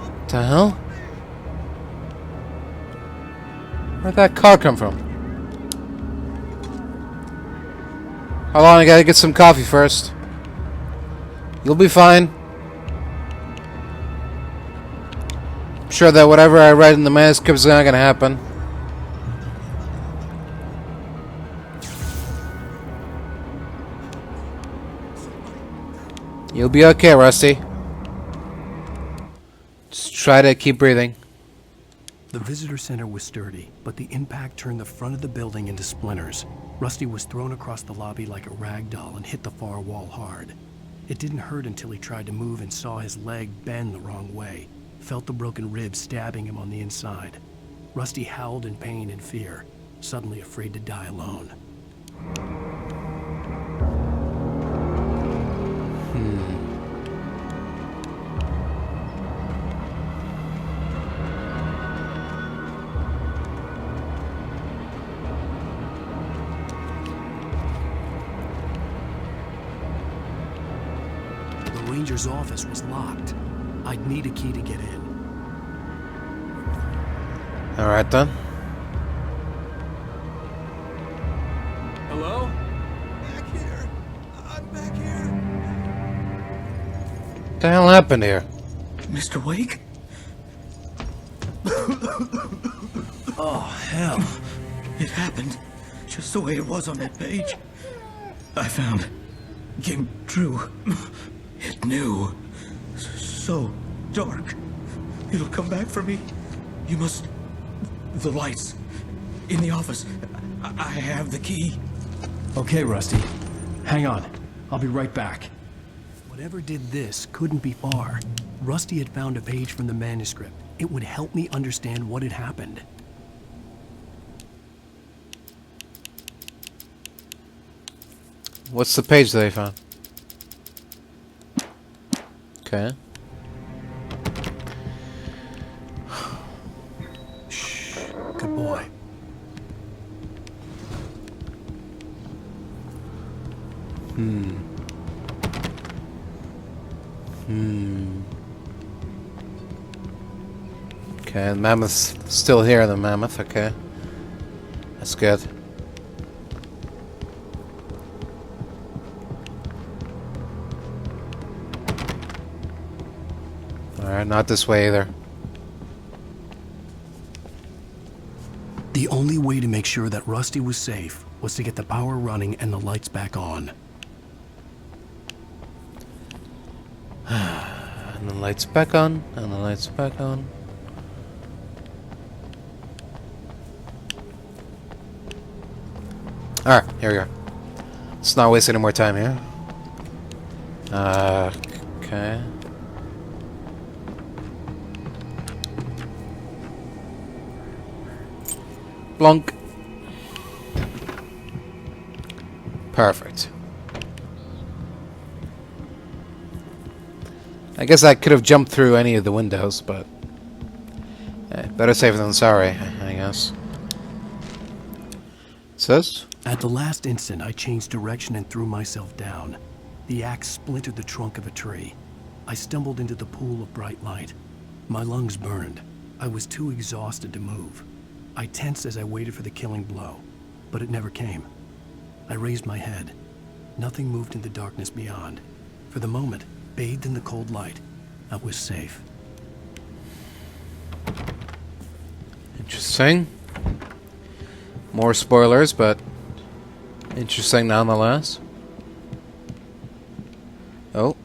[SPEAKER 4] What the hell? Where'd that car come from? Hold on, I gotta get some coffee first. You'll be fine. I'm sure that whatever I read in the manuscript is not gonna happen. You'll be okay, Rusty. Just try to keep breathing.
[SPEAKER 3] The visitor center was sturdy, but the impact turned the front of the building into splinters. Rusty was thrown across the lobby like a rag doll and hit the far wall hard. It didn't hurt until he tried to move and saw his leg bend the wrong way, felt the broken ribs stabbing him on the inside. Rusty howled in pain and fear, suddenly afraid to die alone. The ranger's office was locked. I'd need a key to get in.
[SPEAKER 4] Alright then.
[SPEAKER 2] Hello?
[SPEAKER 15] Back here. I'm back here.
[SPEAKER 4] What the hell happened here?
[SPEAKER 2] Mr. Wake?
[SPEAKER 3] Oh, hell.
[SPEAKER 2] It happened just the way it was on that page. I found. Came true. It knew. So dark. It'll come back for me. You must... The lights. In the office. I have the key.
[SPEAKER 3] Okay, Rusty. Hang on. I'll be right back. Whatever did this couldn't be far. Rusty had found a page from the manuscript. It would help me understand what had happened.
[SPEAKER 4] What's the page that I found? Okay.
[SPEAKER 3] Shh. Good boy.
[SPEAKER 4] Okay, the mammoth's still here, the mammoth, okay. That's good. Alright, not this way either.
[SPEAKER 3] The only way to make sure that Rusty was safe was to get the power running and the lights back on.
[SPEAKER 4] And the lights back on, and the lights back on. Alright, here we go. Let's not waste any more time here. Okay. Blunk. Perfect. I guess I could have jumped through any of the windows, but better safe than sorry, I guess. It says?
[SPEAKER 3] At the last instant, I changed direction and threw myself down. The axe splintered the trunk of a tree. I stumbled into the pool of bright light. My lungs burned. I was too exhausted to move. I tensed as I waited for the killing blow, but it never came. I raised my head. Nothing moved in the darkness beyond. For the moment, bathed in the cold light, I was safe.
[SPEAKER 4] Interesting. More spoilers, but interesting nonetheless. Oh.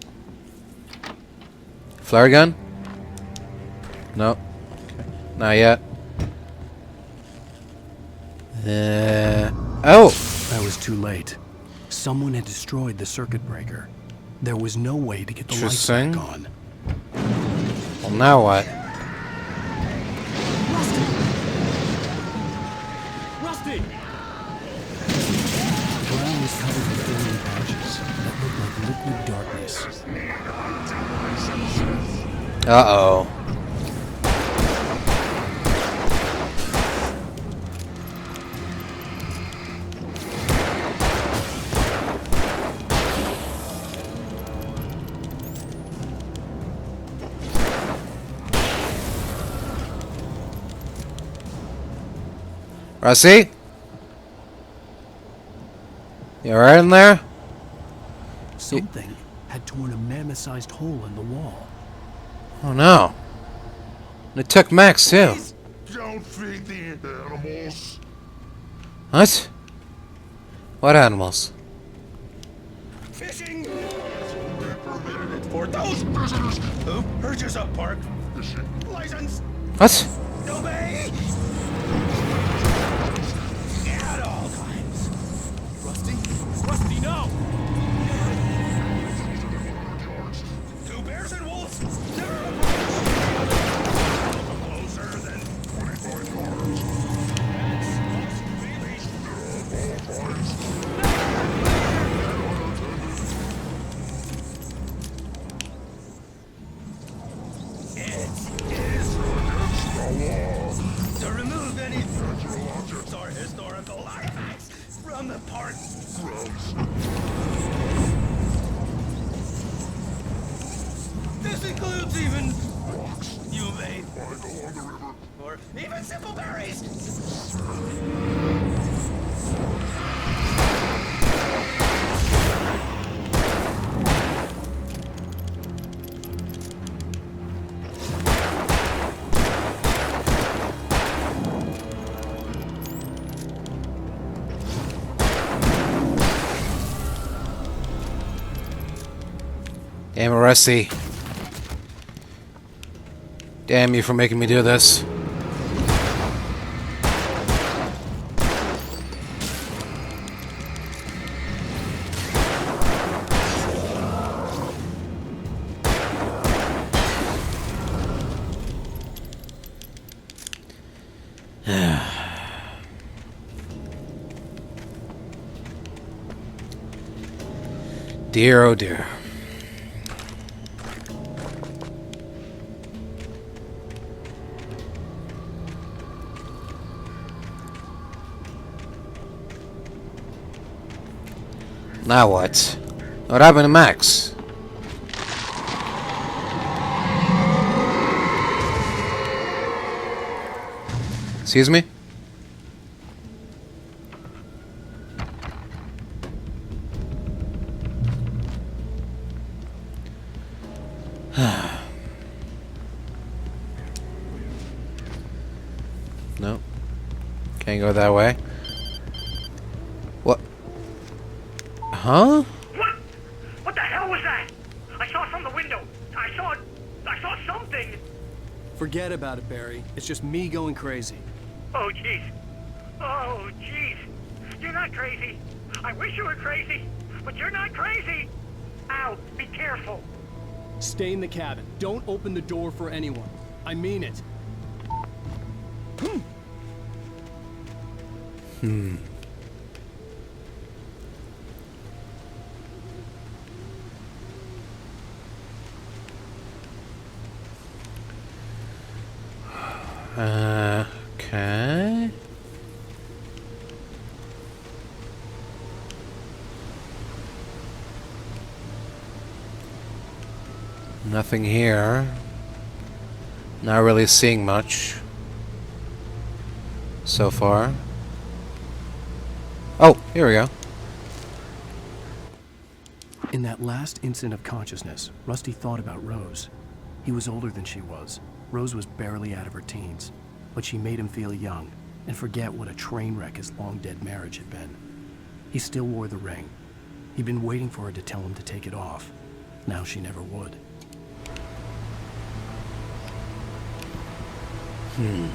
[SPEAKER 4] Flare gun? No. Okay. Not yet. Oh!
[SPEAKER 3] I was too late. Someone had destroyed the circuit breaker. There was no way to get the lights back on.
[SPEAKER 4] Well, now what?
[SPEAKER 3] Rusty! The ground was covered with thorny patches that looked like liquid darkness.
[SPEAKER 4] Uh-oh. Rusty? You alright in there?
[SPEAKER 3] Something had torn a mammoth-sized hole in the wall.
[SPEAKER 4] Oh no. It took Max too.
[SPEAKER 5] Don't feed the animals.
[SPEAKER 4] What? What animals?
[SPEAKER 6] Fishing for those prisoners who purchase a park license.
[SPEAKER 4] What?
[SPEAKER 6] Obey. At all times. Rusty? Rusty, no! Two bears and wolves never closer than 25 yards. To remove any objects or historical artifacts from the park. This includes even rocks you made, or even simple berries.
[SPEAKER 4] Damn it, Rusty. Damn you for making me do this. Dear, oh dear. Now what? What happened to Max? Excuse me? No. Can't go that way. What? Huh?
[SPEAKER 14] What? What the hell was that? I saw from the window. I saw something.
[SPEAKER 3] Forget about it, Barry. It's just me going crazy.
[SPEAKER 14] Oh, jeez. Oh, jeez. You're not crazy. I wish you were crazy, but you're not crazy. Ow, be careful.
[SPEAKER 3] Stay in the cabin. Don't open the door for anyone. I mean it.
[SPEAKER 4] Hmm. Okay. Nothing here. Not really seeing much so far. Oh, here we go.
[SPEAKER 3] In that last instant of consciousness, Rusty thought about Rose. He was older than she was. Rose was barely out of her teens, but she made him feel young and forget what a train wreck his long-dead marriage had been. He still wore the ring. He'd been waiting for her to tell him to take it off. Now she never would.
[SPEAKER 4] There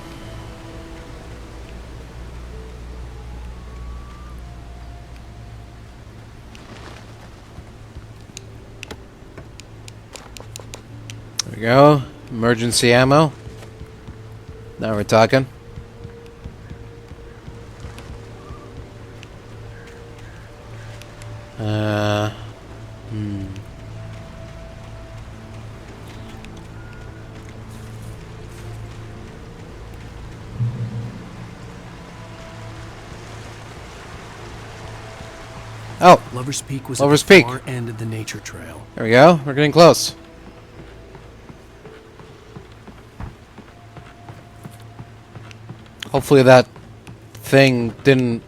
[SPEAKER 4] we go. Emergency ammo. Now we're talking. Oh,
[SPEAKER 3] Lover's Peak was
[SPEAKER 4] Lover's
[SPEAKER 3] at the
[SPEAKER 4] Peak.
[SPEAKER 3] far end of the nature trail.
[SPEAKER 4] There we go. We're getting close. Hopefully that thing didn't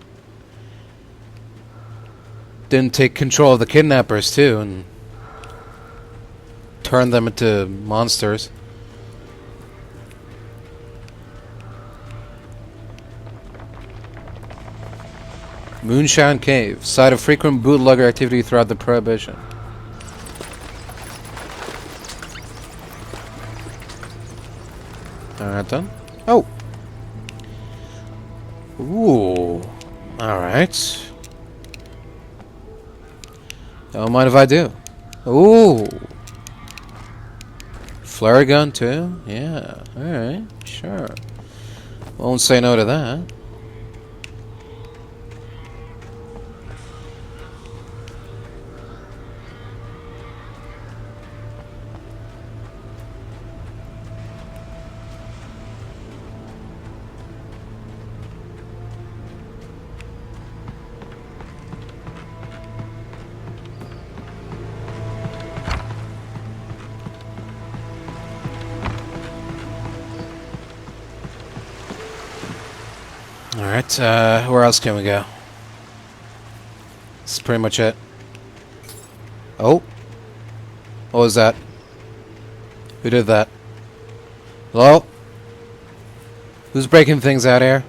[SPEAKER 4] take control of the kidnappers too and turn them into monsters. Moonshine Cave, site of frequent bootlegger activity throughout the Prohibition. Alright then. Oh! Ooh. Alright. Don't mind if I do. Ooh. Flare gun too? Yeah. Alright. Sure. Won't say no to that. Alright, where else can we go? That's pretty much it. Oh. What was that? Who did that? Hello? Who's breaking things out here?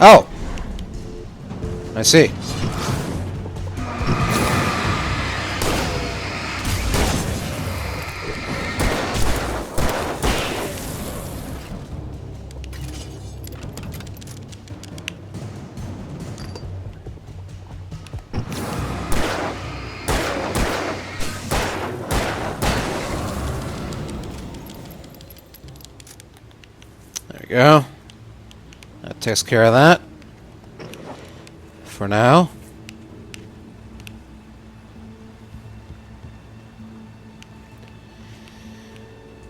[SPEAKER 4] Oh! I see. There we go. That takes care of that. For now.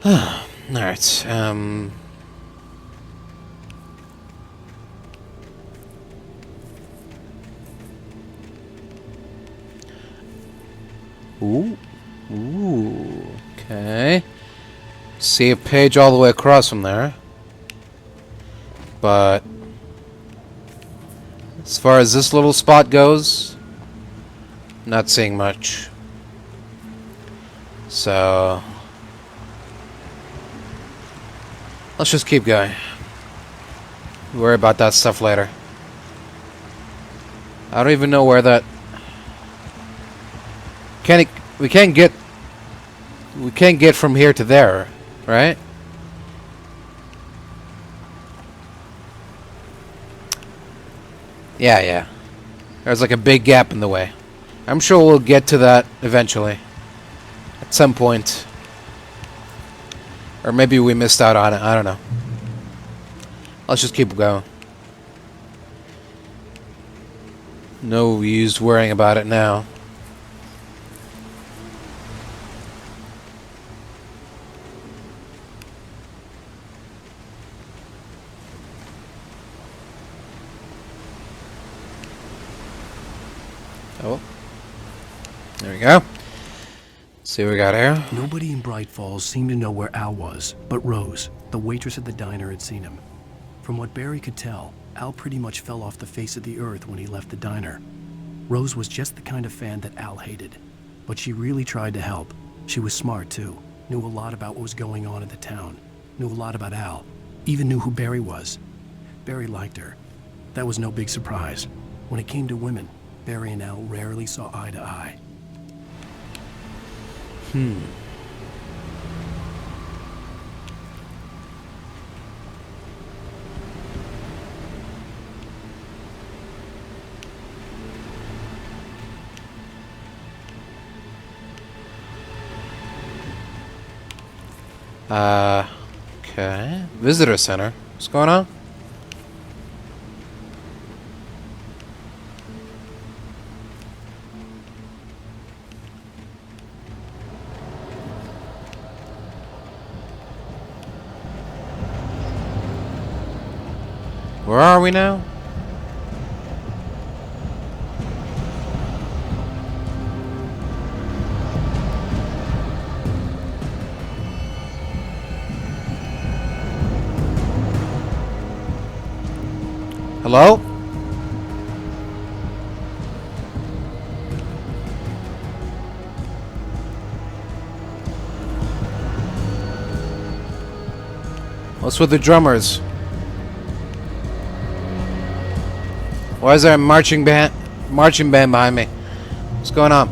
[SPEAKER 4] Alright, Ooh. Ooh. Okay. See a page all the way across from there. But as far as this little spot goes, not seeing much. So let's just keep going. Worry about that stuff later. I don't even know where that we can't get from here to there, right? Yeah. There's like a big gap in the way. I'm sure we'll get to that eventually. At some point. Or maybe we missed out on it. I don't know. Let's just keep going. No use worrying about it now. Oh. There we go. See what we got here.
[SPEAKER 3] Nobody in Bright Falls seemed to know where Al was, but Rose, the waitress at the diner, had seen him. From what Barry could tell, Al pretty much fell off the face of the earth when he left the diner. Rose was just the kind of fan that Al hated, but she really tried to help. She was smart too, knew a lot about what was going on in the town, knew a lot about Al, even knew who Barry was. Barry liked her. That was no big surprise. When it came to women, Barry and Al rarely saw eye to eye.
[SPEAKER 4] Okay. Visitor center. What's going on? Where are we now? Hello? What's with the drummers? Why is there a marching band behind me? What's going on?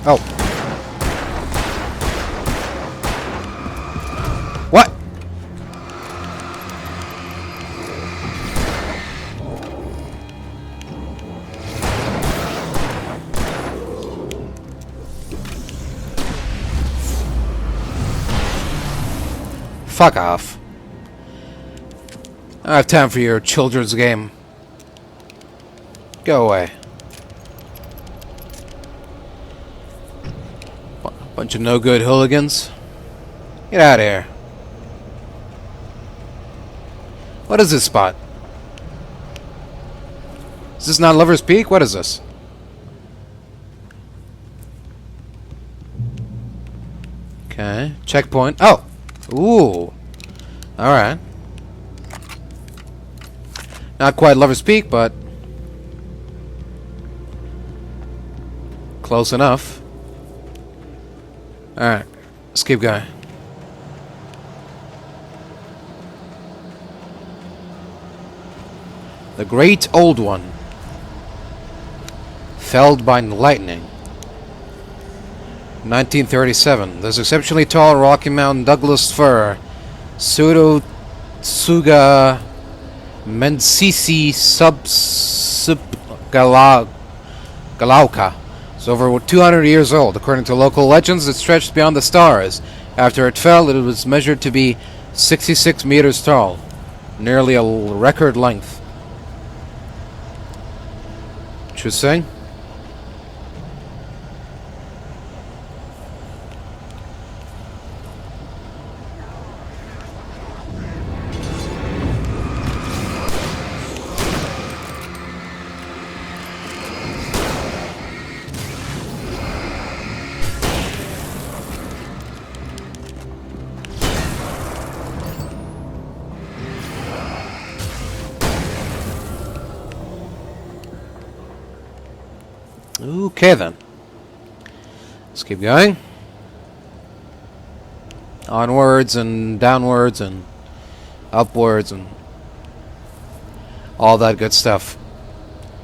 [SPEAKER 4] Oh. What? Fuck off. I don't have time for your children's game. Go away. Bunch of no-good hooligans. Get out of here. What is this spot? Is this not Lover's Peak? What is this? Okay. Checkpoint. Oh! Ooh. Alright. Not quite Lover's Peak, but close enough. Alright. Let's keep going. The Great Old One. Felled by lightning. 1937. This exceptionally tall Rocky Mountain Douglas fir, Pseudotsuga menziesi galauca, is over 200 years old. According to local legends, it stretched beyond the stars. After it fell, it was measured to be 66 meters tall, nearly a record length. Interesting. Okay then. Let's keep going. Onwards and downwards and upwards and all that good stuff.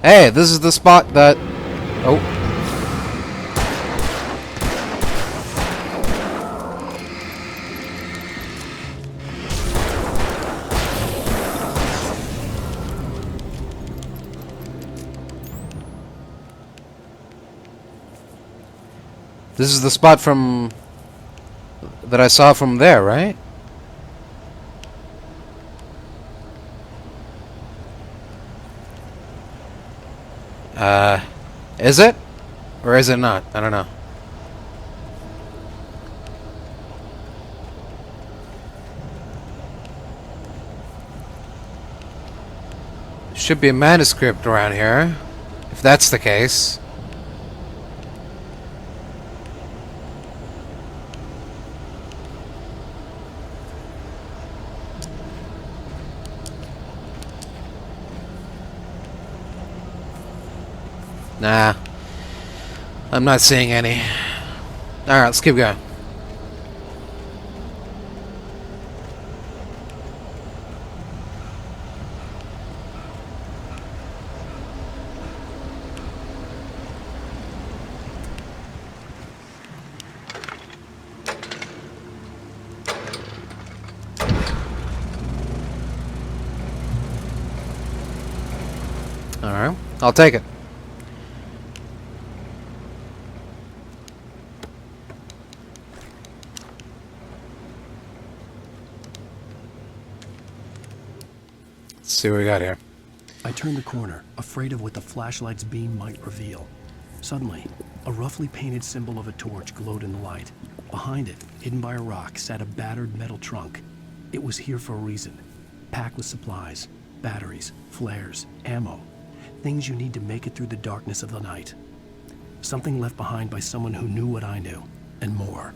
[SPEAKER 4] Hey, this is the spot that... Oh. This is the spot from... that I saw from there, right? Is it? Or is it not? I don't know. Should be a manuscript around here, if that's the case. Nah. I'm not seeing any. Alright, let's keep going. Alright, I'll take it. Let's see what we got here.
[SPEAKER 3] I turned the corner, afraid of what the flashlight's beam might reveal. Suddenly, a roughly painted symbol of a torch glowed in the light. Behind it, hidden by a rock, sat a battered metal trunk. It was here for a reason. Packed with supplies, batteries, flares, ammo. Things you need to make it through the darkness of the night. Something left behind by someone who knew what I knew, and more.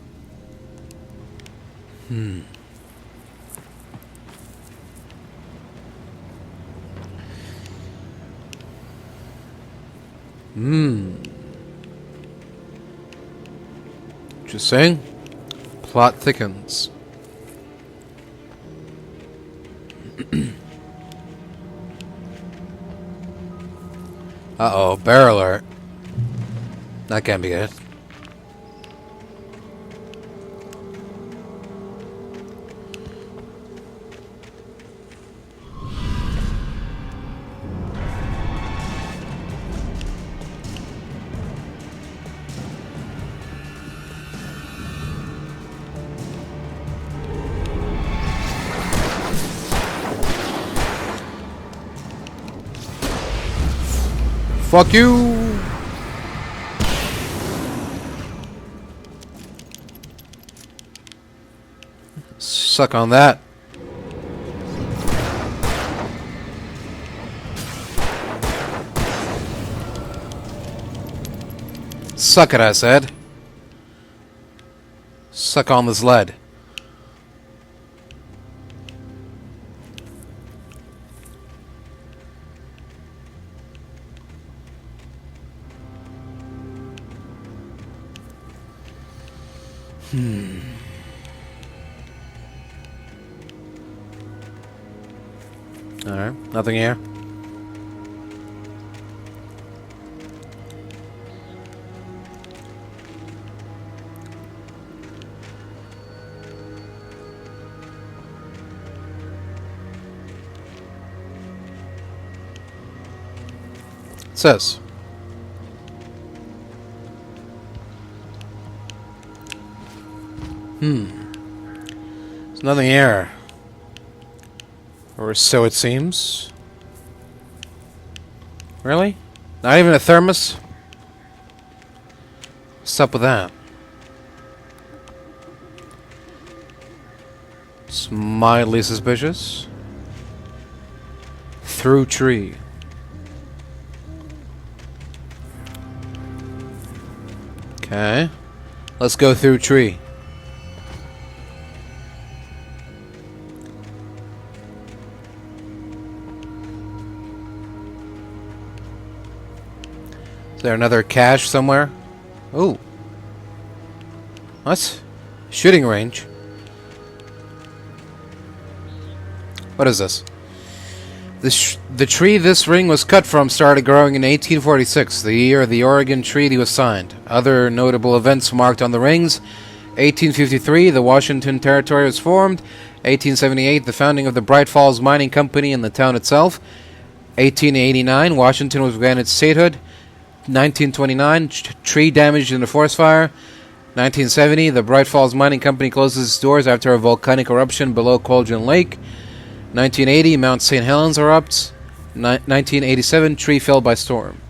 [SPEAKER 4] Just saying. Plot thickens. Uh-oh, barrel alert. That can't be good. Fuck you! Suck on that. Suck it, I said. Suck on this lead. Alright, nothing here. It says. There's nothing here. Or so it seems. Really? Not even a thermos? What's up with that? It's mildly suspicious. Through tree. Okay. Let's go through tree. Is there another cache somewhere? Ooh. What? Shooting range. What is this? The tree this ring was cut from started growing in 1846, the year the Oregon Treaty was signed. Other notable events marked on the rings: 1853, the Washington Territory was formed. 1878, the founding of the Bright Falls Mining Company in the town itself. 1889, Washington was granted statehood. 1929, tree damaged in a forest fire. 1970, the Bright Falls Mining Company closes its doors after a volcanic eruption below Cauldron Lake. 1980, Mount St. Helens erupts. 1987, tree fell by storm.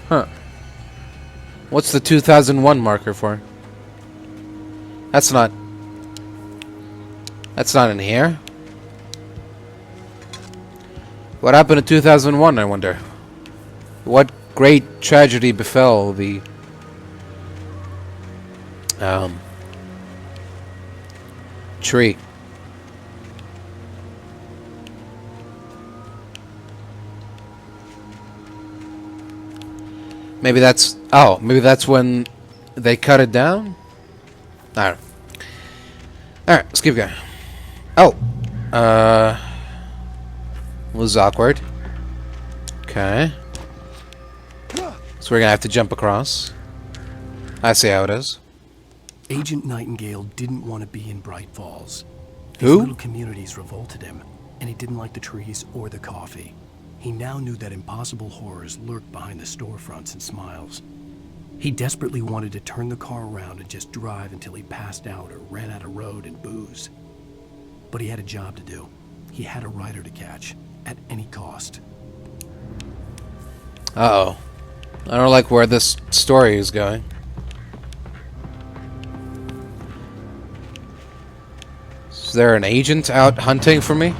[SPEAKER 4] Huh. What's the 2001 marker for? That's not in here. What happened in 2001, I wonder? What great tragedy befell the tree? Maybe that's when they cut it down? I don't know. Alright, let's keep going. Oh. Was awkward. Okay. So we're gonna have to jump across. I see how it is.
[SPEAKER 3] Agent Nightingale didn't want to be in Bright Falls.
[SPEAKER 4] Who?
[SPEAKER 3] These little communities revolted him, and he didn't like the trees or the coffee. He now knew that impossible horrors lurked behind the storefronts and smiles. He desperately wanted to turn the car around and just drive until he passed out or ran out of road and booze. But he had a job to do. He had a rider to catch, at any cost.
[SPEAKER 4] Uh-oh. I don't like where this story is going. Is there an agent out hunting for me?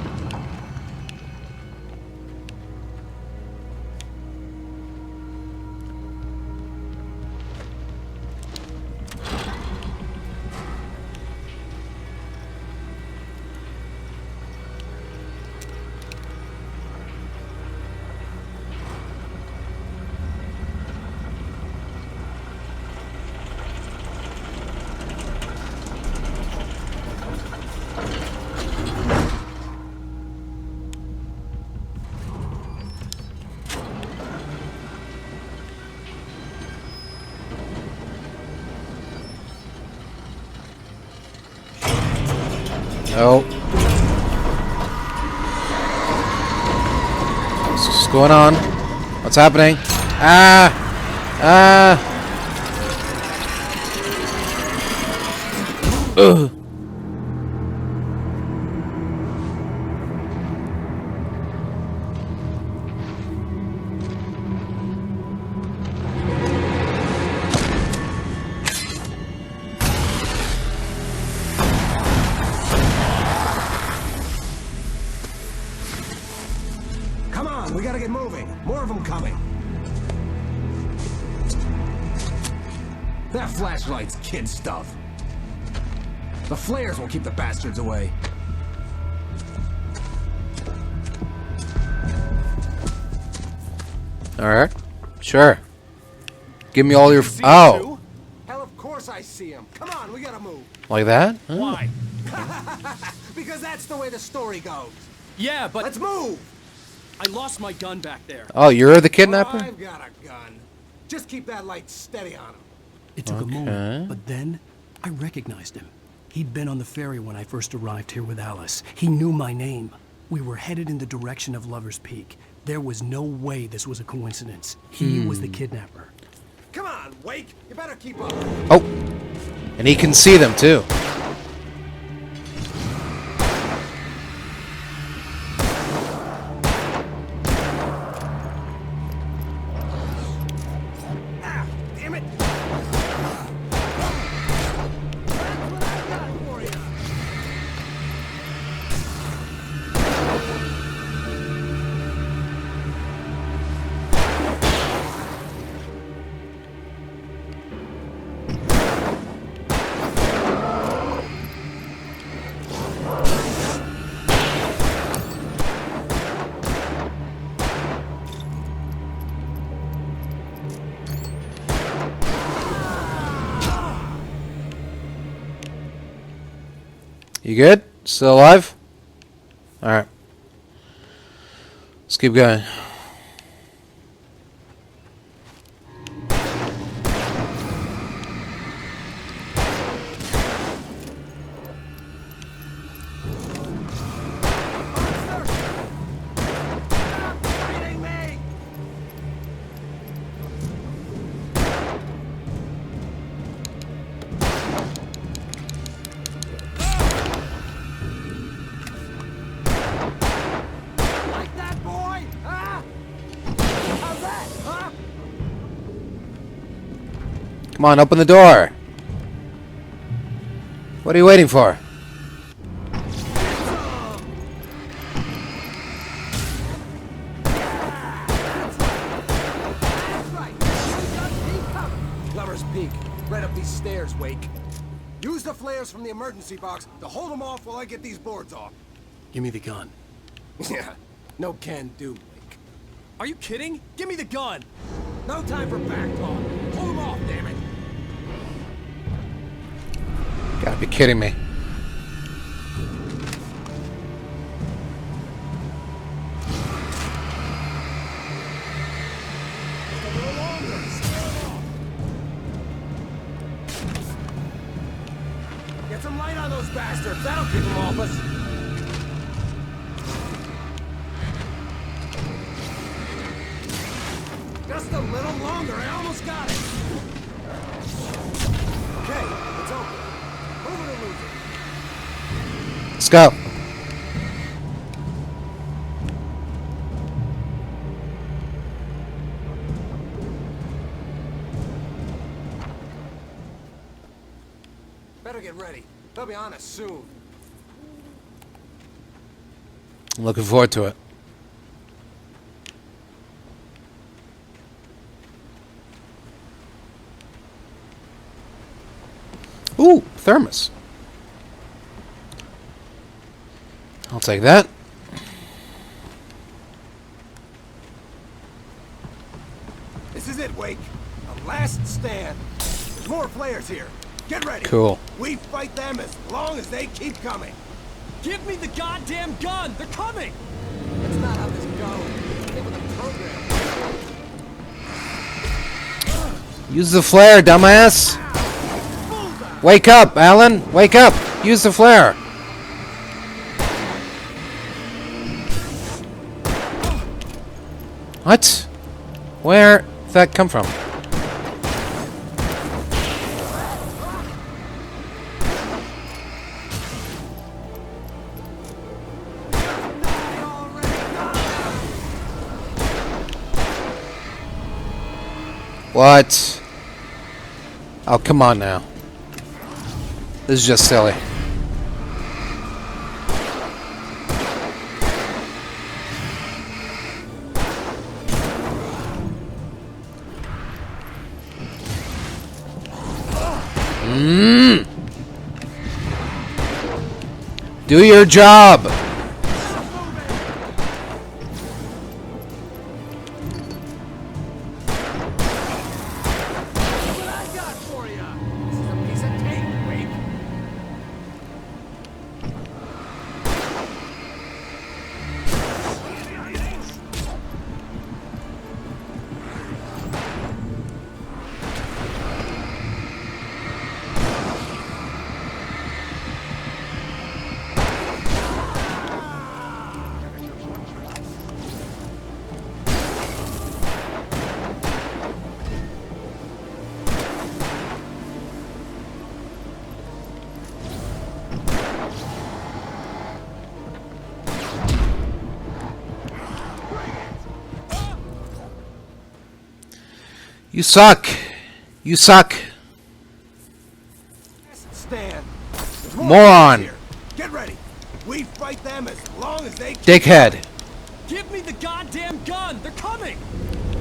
[SPEAKER 4] Oh. What's going on? What's happening? Ah! Ah! Ugh.
[SPEAKER 8] Come on, we gotta get moving. More of them coming. That flashlight's kid stuff. The flares will keep the bastards away.
[SPEAKER 4] Alright. Sure. Give me all your... Oh!
[SPEAKER 8] Hell, of course I see him. Come on, we gotta move.
[SPEAKER 4] Like that? Oh.
[SPEAKER 8] Why? Because that's the way the story goes.
[SPEAKER 3] Yeah, but...
[SPEAKER 8] Let's move!
[SPEAKER 3] I lost my gun back there.
[SPEAKER 4] Oh, you're the kidnapper?
[SPEAKER 8] I've got a gun. Just keep that light steady on him.
[SPEAKER 3] It took a moment, but then I recognized him. He'd been on the ferry when I first arrived here with Alice. He knew my name. We were headed in the direction of Lover's Peak. There was no way this was a coincidence. He was the kidnapper.
[SPEAKER 8] Come on, Wake. You better keep up.
[SPEAKER 4] Oh! And he can see them, too.
[SPEAKER 8] Damn it!
[SPEAKER 4] You good? Still alive? Alright. Let's keep going. Come on, open the door. What are you waiting for?
[SPEAKER 8] Lover's Peak. Right up these stairs, Wake. Use the flares from the emergency box to hold them off while I get these boards off.
[SPEAKER 3] Give me the gun.
[SPEAKER 8] Yeah, no can do, Wake.
[SPEAKER 3] Are you kidding? Give me the gun!
[SPEAKER 8] No time for back talk. Hold them off, damn it.
[SPEAKER 4] Gotta be kidding me.
[SPEAKER 8] Get some light on those bastards. That'll keep them off us. Just a little longer. I almost got it. Hey, it's open. Move it or lose it.
[SPEAKER 4] Let's go.
[SPEAKER 8] Better get ready. They'll be on us soon.
[SPEAKER 4] I'm looking forward to it. Ooh, thermos. I'll take that.
[SPEAKER 8] This is it, Wake. A last stand. There's more players here. Get ready.
[SPEAKER 4] Cool.
[SPEAKER 8] We fight them as long as they keep coming.
[SPEAKER 18] Give me the goddamn gun! They're coming!
[SPEAKER 8] That's not how this goes. Get with the program.
[SPEAKER 4] Use the flare, dumbass. Wake up, Alan. Wake up. Use the flare. What? Where did that come from? What? Oh, come on now. This is just silly. Do your job. You suck. You suck.
[SPEAKER 8] Stand.
[SPEAKER 4] Moron.
[SPEAKER 8] Get ready. We fight them as long as they keep
[SPEAKER 4] Dickhead.
[SPEAKER 18] Give me the goddamn gun! They're coming!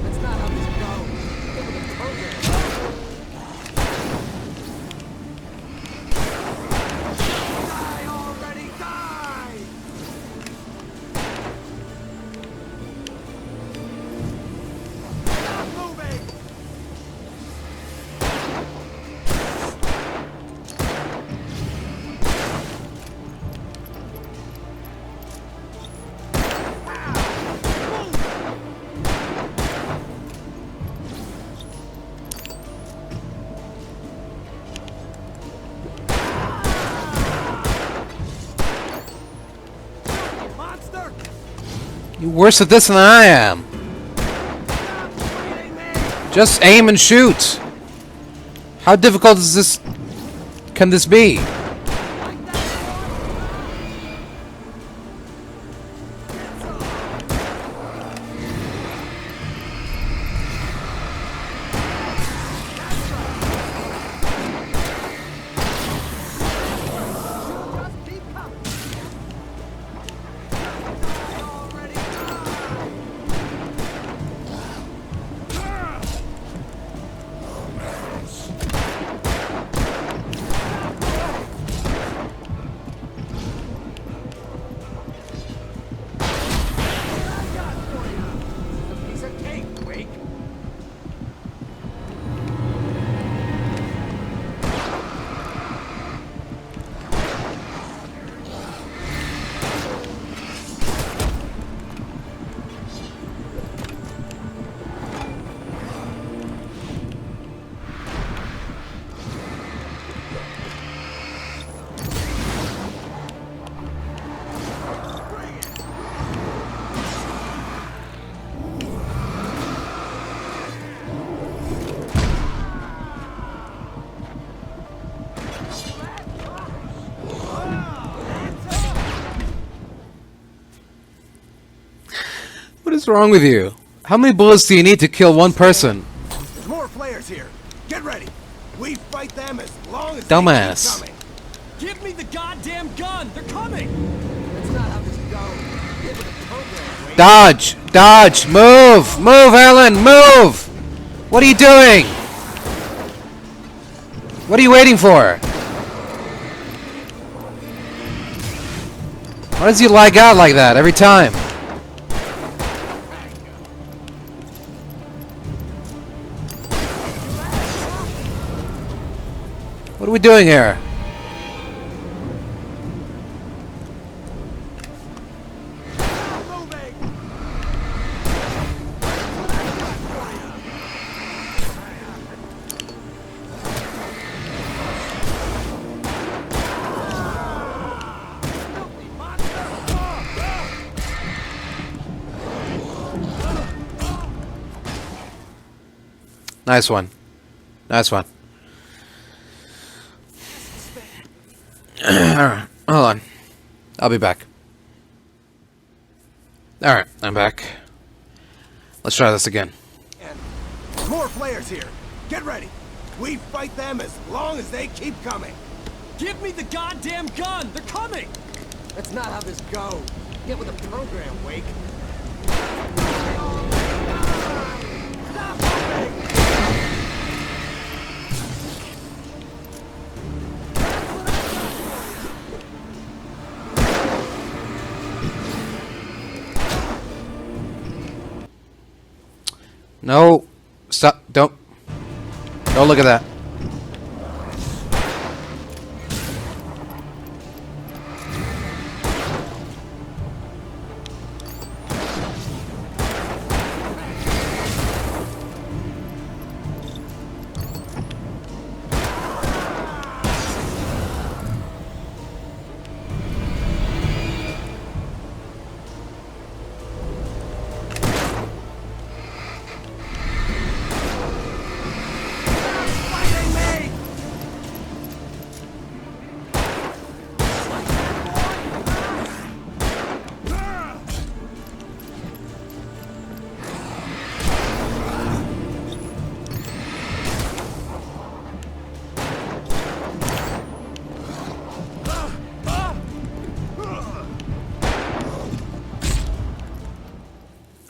[SPEAKER 8] That's not how this goes. Get with the program. Die already, die! Stop moving!
[SPEAKER 4] You're worse at this than I am. Just aim and shoot. How difficult is this? Can this be? is wrong with you? How many bullets do you need to kill one person?
[SPEAKER 8] There's more flares here. Get ready. We fight them as long as
[SPEAKER 4] Dumbass.
[SPEAKER 8] they keep coming.
[SPEAKER 9] Give me the goddamn gun! They're coming!
[SPEAKER 8] That's not how this goes. Get with the program, Wade.
[SPEAKER 4] Dodge! Dodge! Move! Move, Alan! Move! What are you doing? What are you waiting for? Why does he lag out like that every time? What are we doing here? Nice one. Nice one. Alright, hold on. I'll be back. Alright, I'm back. Let's try this again.
[SPEAKER 8] There's more flares here. Get ready. We fight them as long as they keep coming.
[SPEAKER 9] Give me the goddamn gun! They're coming!
[SPEAKER 8] That's not how this goes. Get with the program, Wake. Stop moving!
[SPEAKER 4] No. Stop. Don't look at that.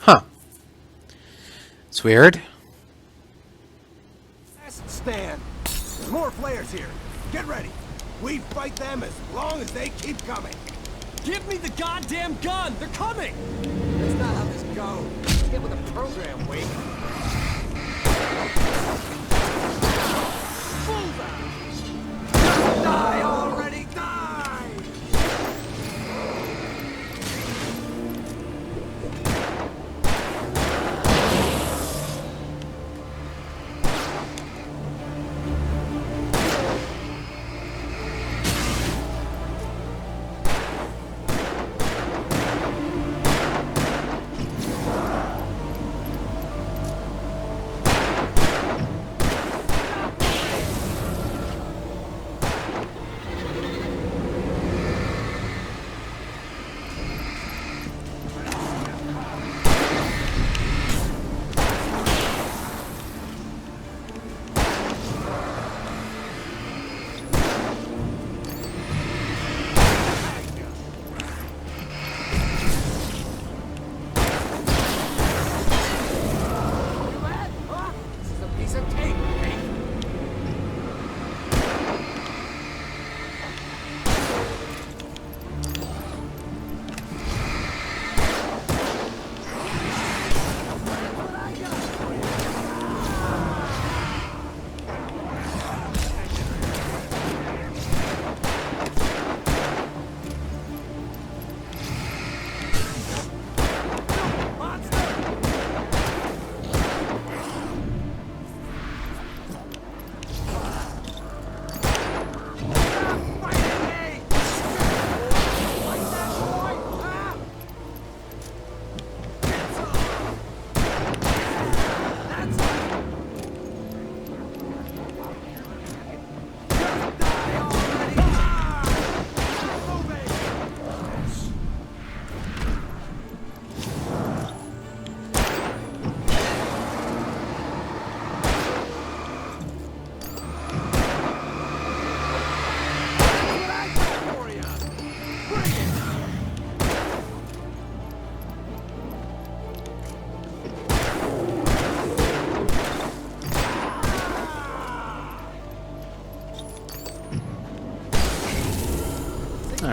[SPEAKER 4] Huh. It's weird.
[SPEAKER 8] Last stand. There's more flares here. Get ready. We fight them as long as they keep coming.
[SPEAKER 9] Give me the goddamn gun! They're coming!
[SPEAKER 8] That's not how this goes. Get with the program, Wake. Bullseye! Die already! Die!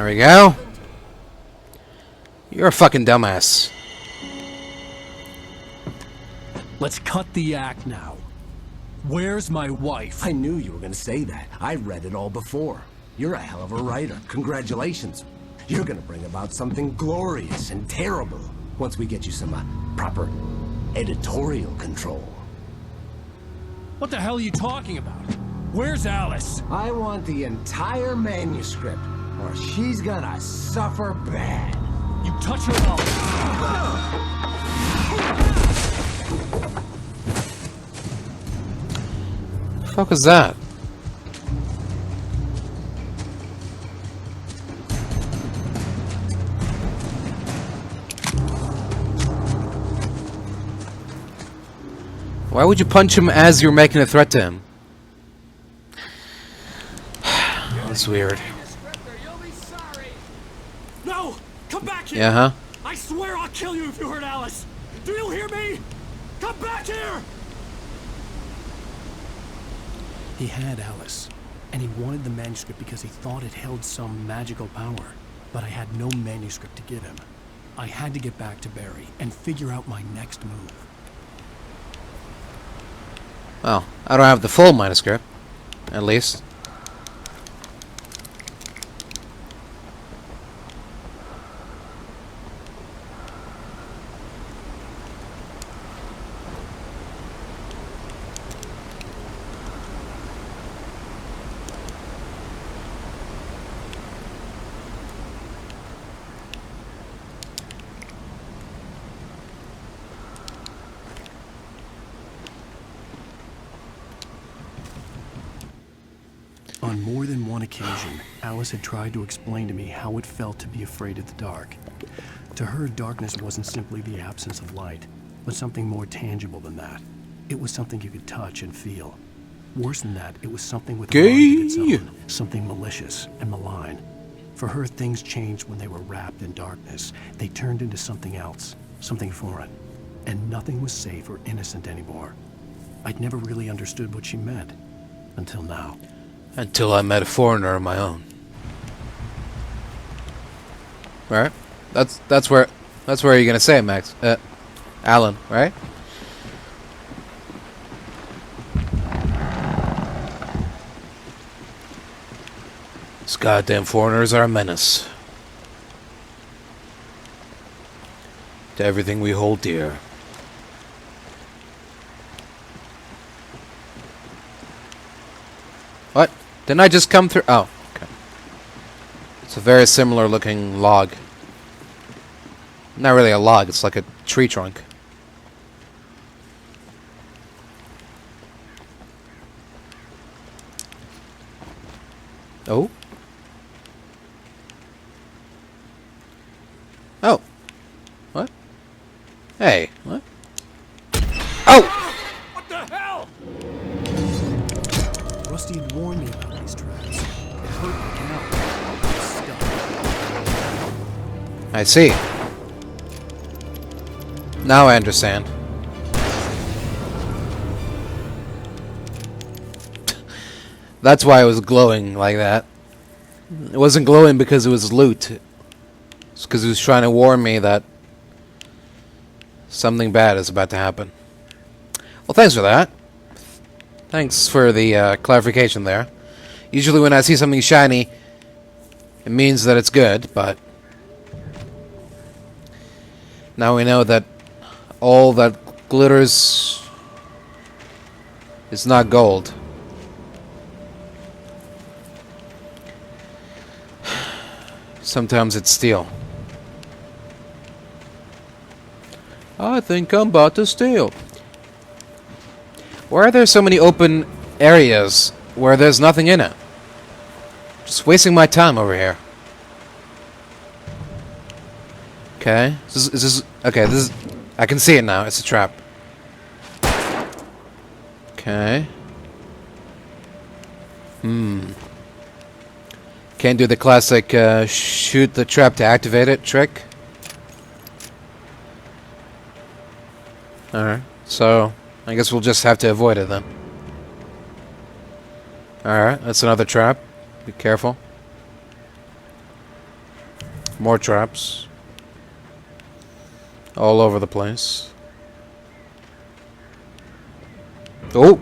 [SPEAKER 4] There we go. You're a fucking dumbass.
[SPEAKER 9] Let's cut the act now. Where's my wife?
[SPEAKER 8] I knew you were gonna say that. I read it all before. You're a hell of a writer. Congratulations. You're gonna bring about something glorious and terrible once we get you some proper editorial control.
[SPEAKER 9] What the hell are you talking about? Where's Alice?
[SPEAKER 8] I want the entire manuscript, or she's gonna suffer bad.
[SPEAKER 9] You touch her
[SPEAKER 4] The fuck was that? Why would you punch him as you're making a threat to him? That's weird.
[SPEAKER 9] No! Come back here!
[SPEAKER 4] Yeah, huh?
[SPEAKER 9] I swear I'll kill you if you hurt Alice! Do you hear me? Come back here!
[SPEAKER 3] He had Alice, and he wanted the manuscript because he thought it held some magical power. But I had no manuscript to give him. I had to get back to Barry and figure out my next move.
[SPEAKER 4] Well, I don't have the full manuscript, at least.
[SPEAKER 3] On more than one occasion, Alice had tried to explain to me how it felt to be afraid of the dark. To her, darkness wasn't simply the absence of light, but something more tangible than that. It was something you could touch and feel. Worse than that, it was something with a mind of its own, something malicious and malign. For her, things changed when they were wrapped in darkness. They turned into something else, something foreign, and nothing was safe or innocent anymore. I'd never really understood what she meant, until now.
[SPEAKER 4] Until I met a foreigner of my own. Right? That's where you're gonna say it, Max. Alan, right? These goddamn foreigners are a menace to everything we hold dear. What? Didn't I just come through? Oh, okay. It's a very similar looking log. Not really a log, it's like a tree trunk. Oh? Oh. What? Hey, what? Oh!
[SPEAKER 9] What the hell?
[SPEAKER 3] Rusty had warned me about these traps. It hurt my cow.
[SPEAKER 4] I see. Now I understand. That's why it was glowing like that. It wasn't glowing because it was loot. It's because he was trying to warn me that something bad is about to happen. Well, thanks for that. Thanks for the clarification there. Usually when I see something shiny, it means that it's good, but now we know that all that glitters is not gold. Sometimes it's steel. I think I'm about to steal. Why are there so many open areas where there's nothing in it? Just wasting my time over here. Okay. Is this okay, this is I can see it now. It's a trap. Okay. Can't do the classic shoot the trap to activate it trick. Alright, so I guess we'll just have to avoid it then. Alright, that's another trap. Be careful. More traps. All over the place. Oh!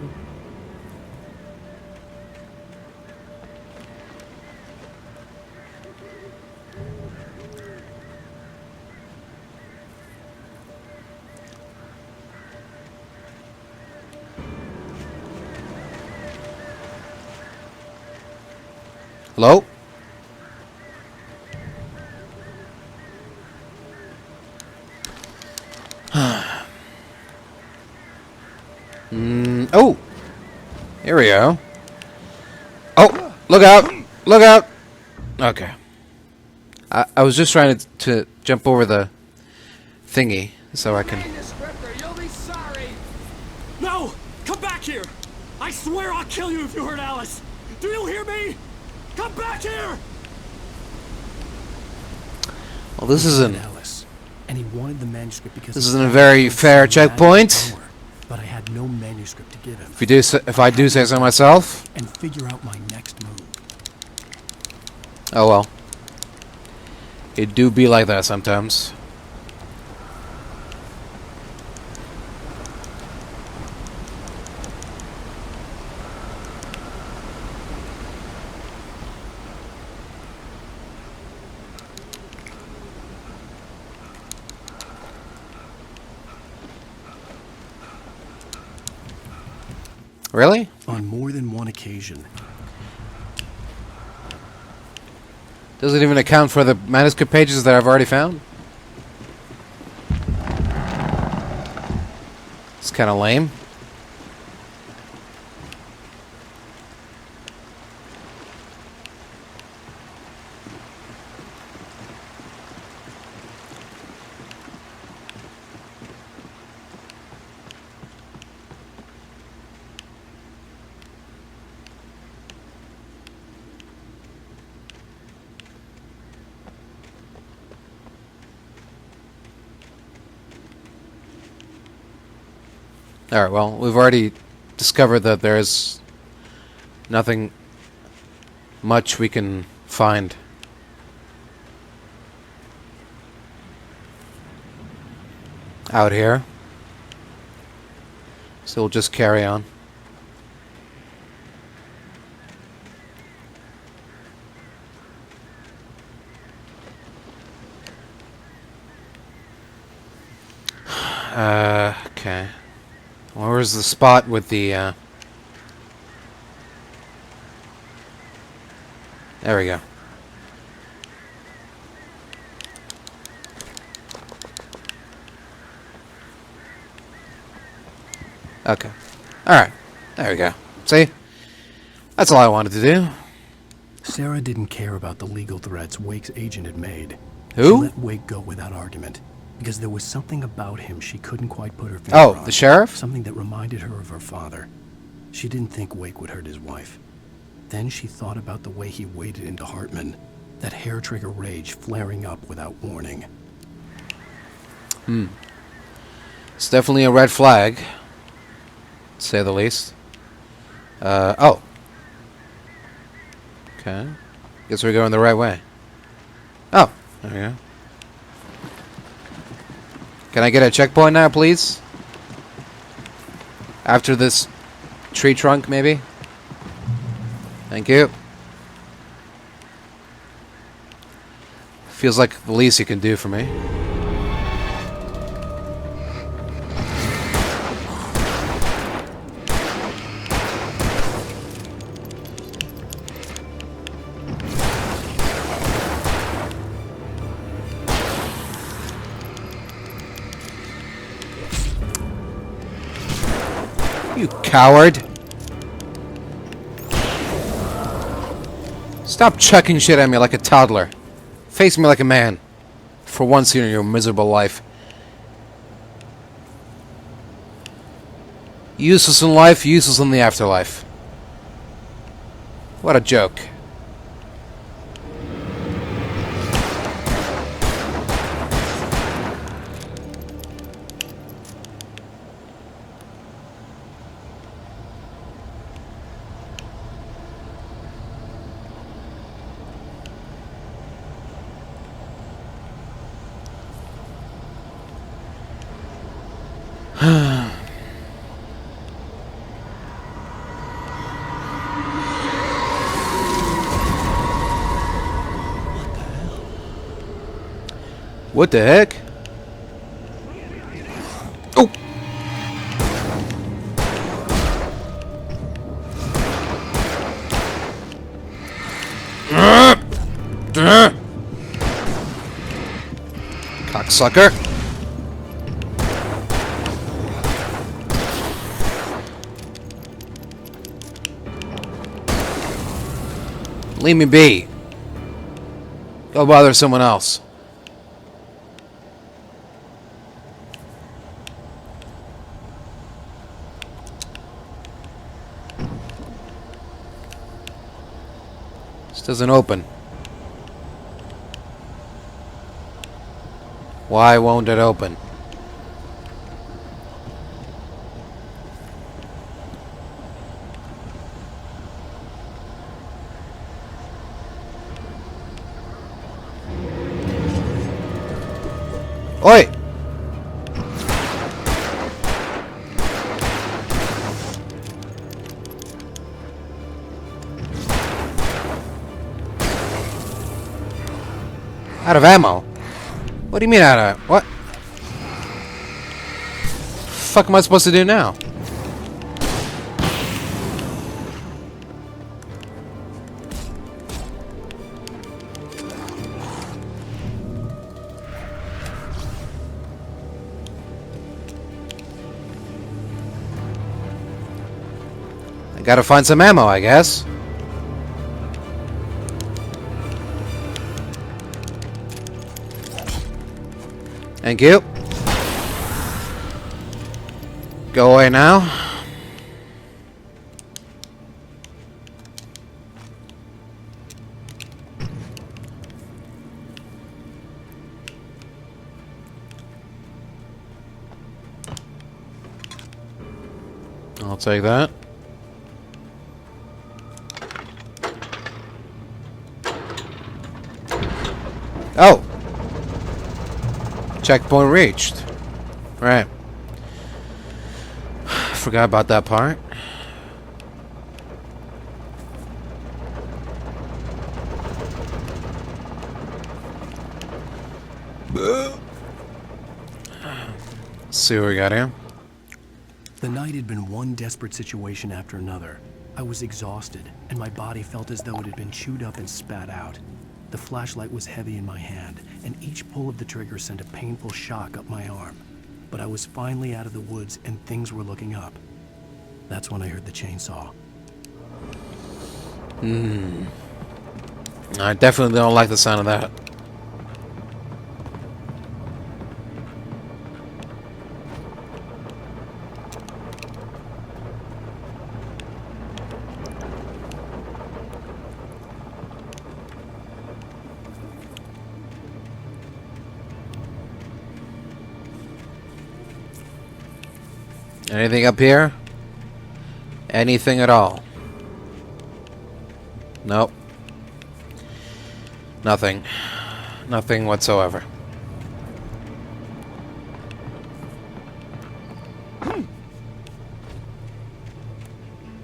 [SPEAKER 4] Hello? Oh! Here we go. Oh! Look out! Look out! Okay. I was just trying to jump over the thingy so I can...
[SPEAKER 9] No! Come back here! I swear I'll kill you if you hurt Alice! Do you hear me? Come back here!
[SPEAKER 4] Well, this isn't...
[SPEAKER 3] Alice, and he wanted the manuscript because
[SPEAKER 4] This isn't a very fair checkpoint.
[SPEAKER 3] But I had no manuscript to give him.
[SPEAKER 4] If I do say so myself.
[SPEAKER 3] And figure out my next move.
[SPEAKER 4] Oh well. It do be like that sometimes. Really?
[SPEAKER 3] On more than one occasion.
[SPEAKER 4] Doesn't even account for the manuscript pages that I've already found? It's kind of lame. Alright, well, we've already discovered that there's nothing much we can find. Out here. So we'll just carry on. Okay. Where was the spot with the, There we go. Okay. Alright. There we go. See? That's all I wanted to do.
[SPEAKER 3] Sarah didn't care about the legal threats Wake's agent had made.
[SPEAKER 4] Who?
[SPEAKER 3] She let Wake go without argument. Because there was something about him she couldn't quite put her finger on.
[SPEAKER 4] Oh, the sheriff?
[SPEAKER 3] Something that reminded her of her father. She didn't think Wake would hurt his wife. Then she thought about the way he waded into Hartman. That hair-trigger rage flaring up without warning.
[SPEAKER 4] It's definitely a red flag, to say the least. Oh. Okay. Guess we're going the right way. Oh, there we go. Can I get a checkpoint now, please? After this tree trunk, maybe? Thank you. Feels like the least you can do for me. You coward! Stop chucking shit at me like a toddler. Face me like a man. For once in your miserable life. Useless in life, useless in the afterlife. What a joke. What the heck? Oh! Cocksucker. Leave me be. Go bother someone else. This doesn't open. Why won't it open? Oi! Out of ammo? What do you mean out of... What? The fuck am I supposed to do now? I gotta find some ammo, I guess. Thank you. Go away now. I'll take that. Oh! Checkpoint reached. Right. Forgot about that part. Let's see what we got here.
[SPEAKER 3] The night had been one desperate situation after another. I was exhausted, and my body felt as though it had been chewed up and spat out. The flashlight was heavy in my hand, and each pull of the trigger sent a painful shock up my arm. But I was finally out of the woods, and things were looking up. That's when I heard the chainsaw.
[SPEAKER 4] I definitely don't like the sound of that. Anything up here? Anything at all? Nope. Nothing. Nothing whatsoever.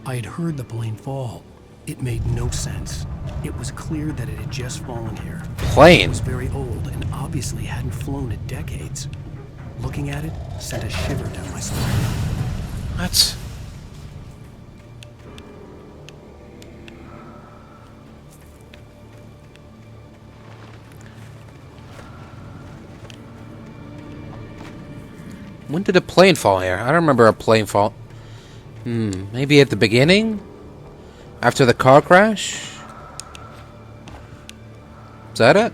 [SPEAKER 3] I had heard the plane fall. It made no sense. It was clear that it had just fallen here.
[SPEAKER 4] Plane?
[SPEAKER 3] It was very old and obviously hadn't flown in decades. Looking at it sent a shiver down my spine.
[SPEAKER 4] What? When did a plane fall here? I don't remember a plane fall. Maybe at the beginning? After the car crash? Is that it?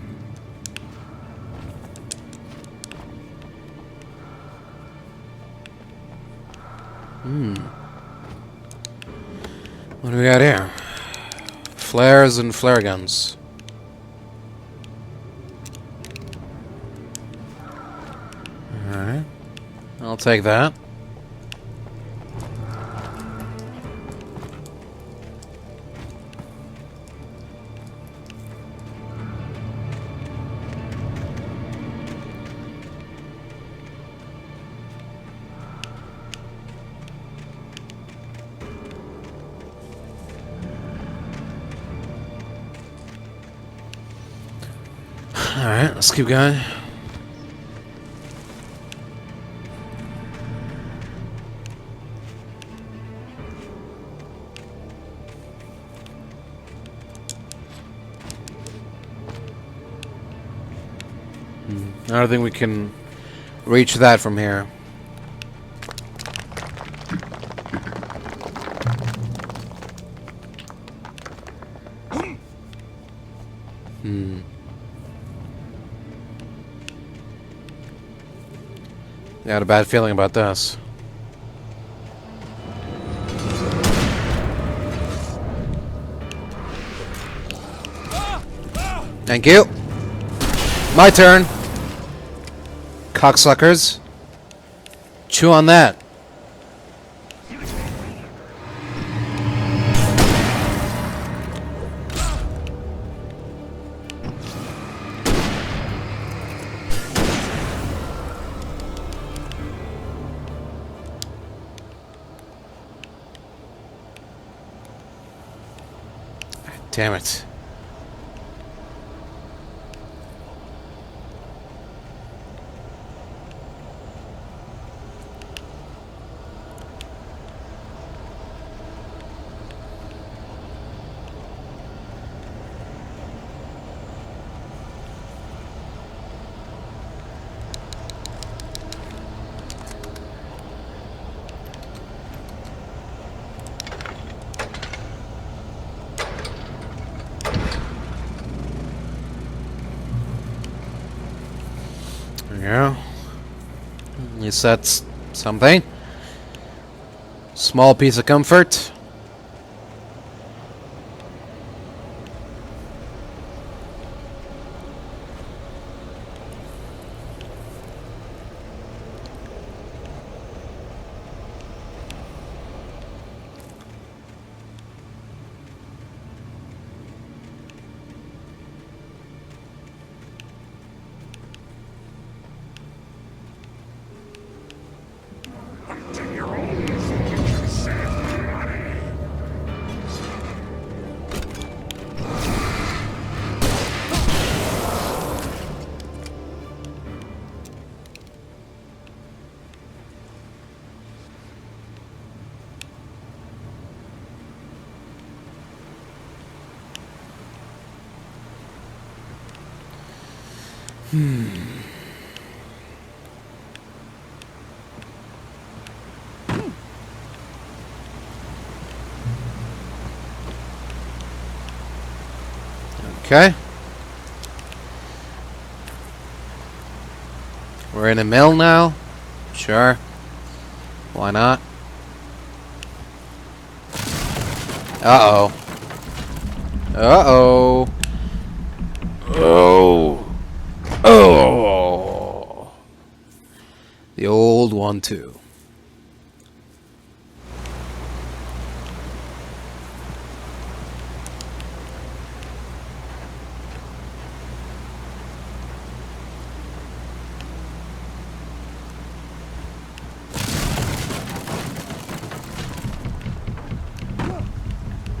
[SPEAKER 4] What do we got here? Flares and flare guns. Alright. I'll take that. Alright, let's keep going. I don't think we can reach that from here. I had a bad feeling about this. Thank you. My turn. Cocksuckers. Chew on that. Damn it. Yeah. At least that's something. Small piece of comfort. Okay. We're in a mill now. Sure. Why not? Uh-oh. Uh-oh. Oh. Oh. The old 1-2.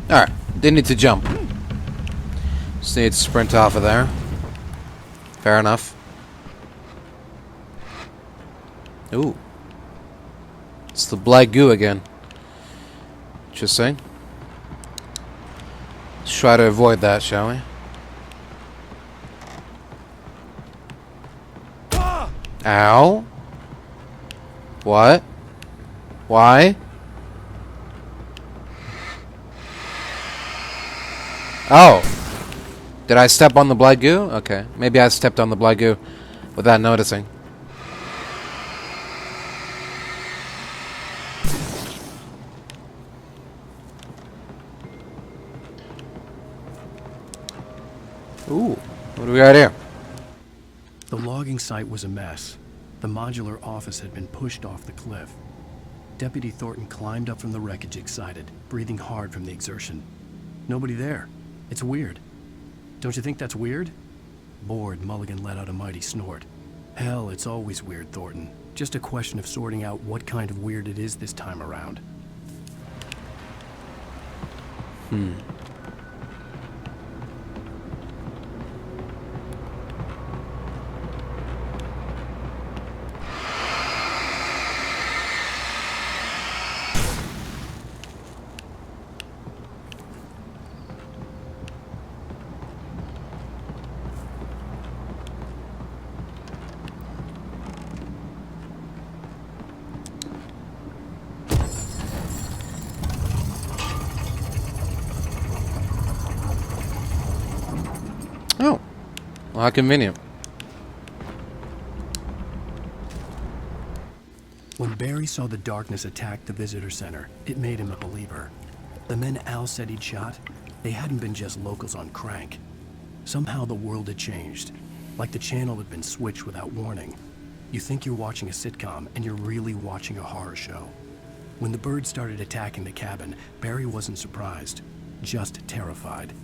[SPEAKER 4] Alright, didn't need to jump. Just need to sprint off of there. Fair enough. Ooh. It's the black goo again. Interesting. Let's try to avoid that, shall we? Ow. What? Why? Oh. Did I step on the blood goo? Okay. Maybe I stepped on the blood goo without noticing. Ooh. What do we got here?
[SPEAKER 3] The logging site was a mess. The modular office had been pushed off the cliff. Deputy Thornton climbed up from the wreckage excited, breathing hard from the exertion. Nobody there. It's weird. Don't you think that's weird? Bored, Mulligan let out a mighty snort. Hell, it's always weird, Thornton. Just a question of sorting out what kind of weird it is this time around.
[SPEAKER 4] Well, how convenient.
[SPEAKER 3] When Barry saw the darkness attack the visitor center, it made him a believer. The men Al said he'd shot, they hadn't been just locals on crank. Somehow the world had changed, like the channel had been switched without warning. You think you're watching a sitcom, and you're really watching a horror show. When the birds started attacking the cabin, Barry wasn't surprised, just terrified.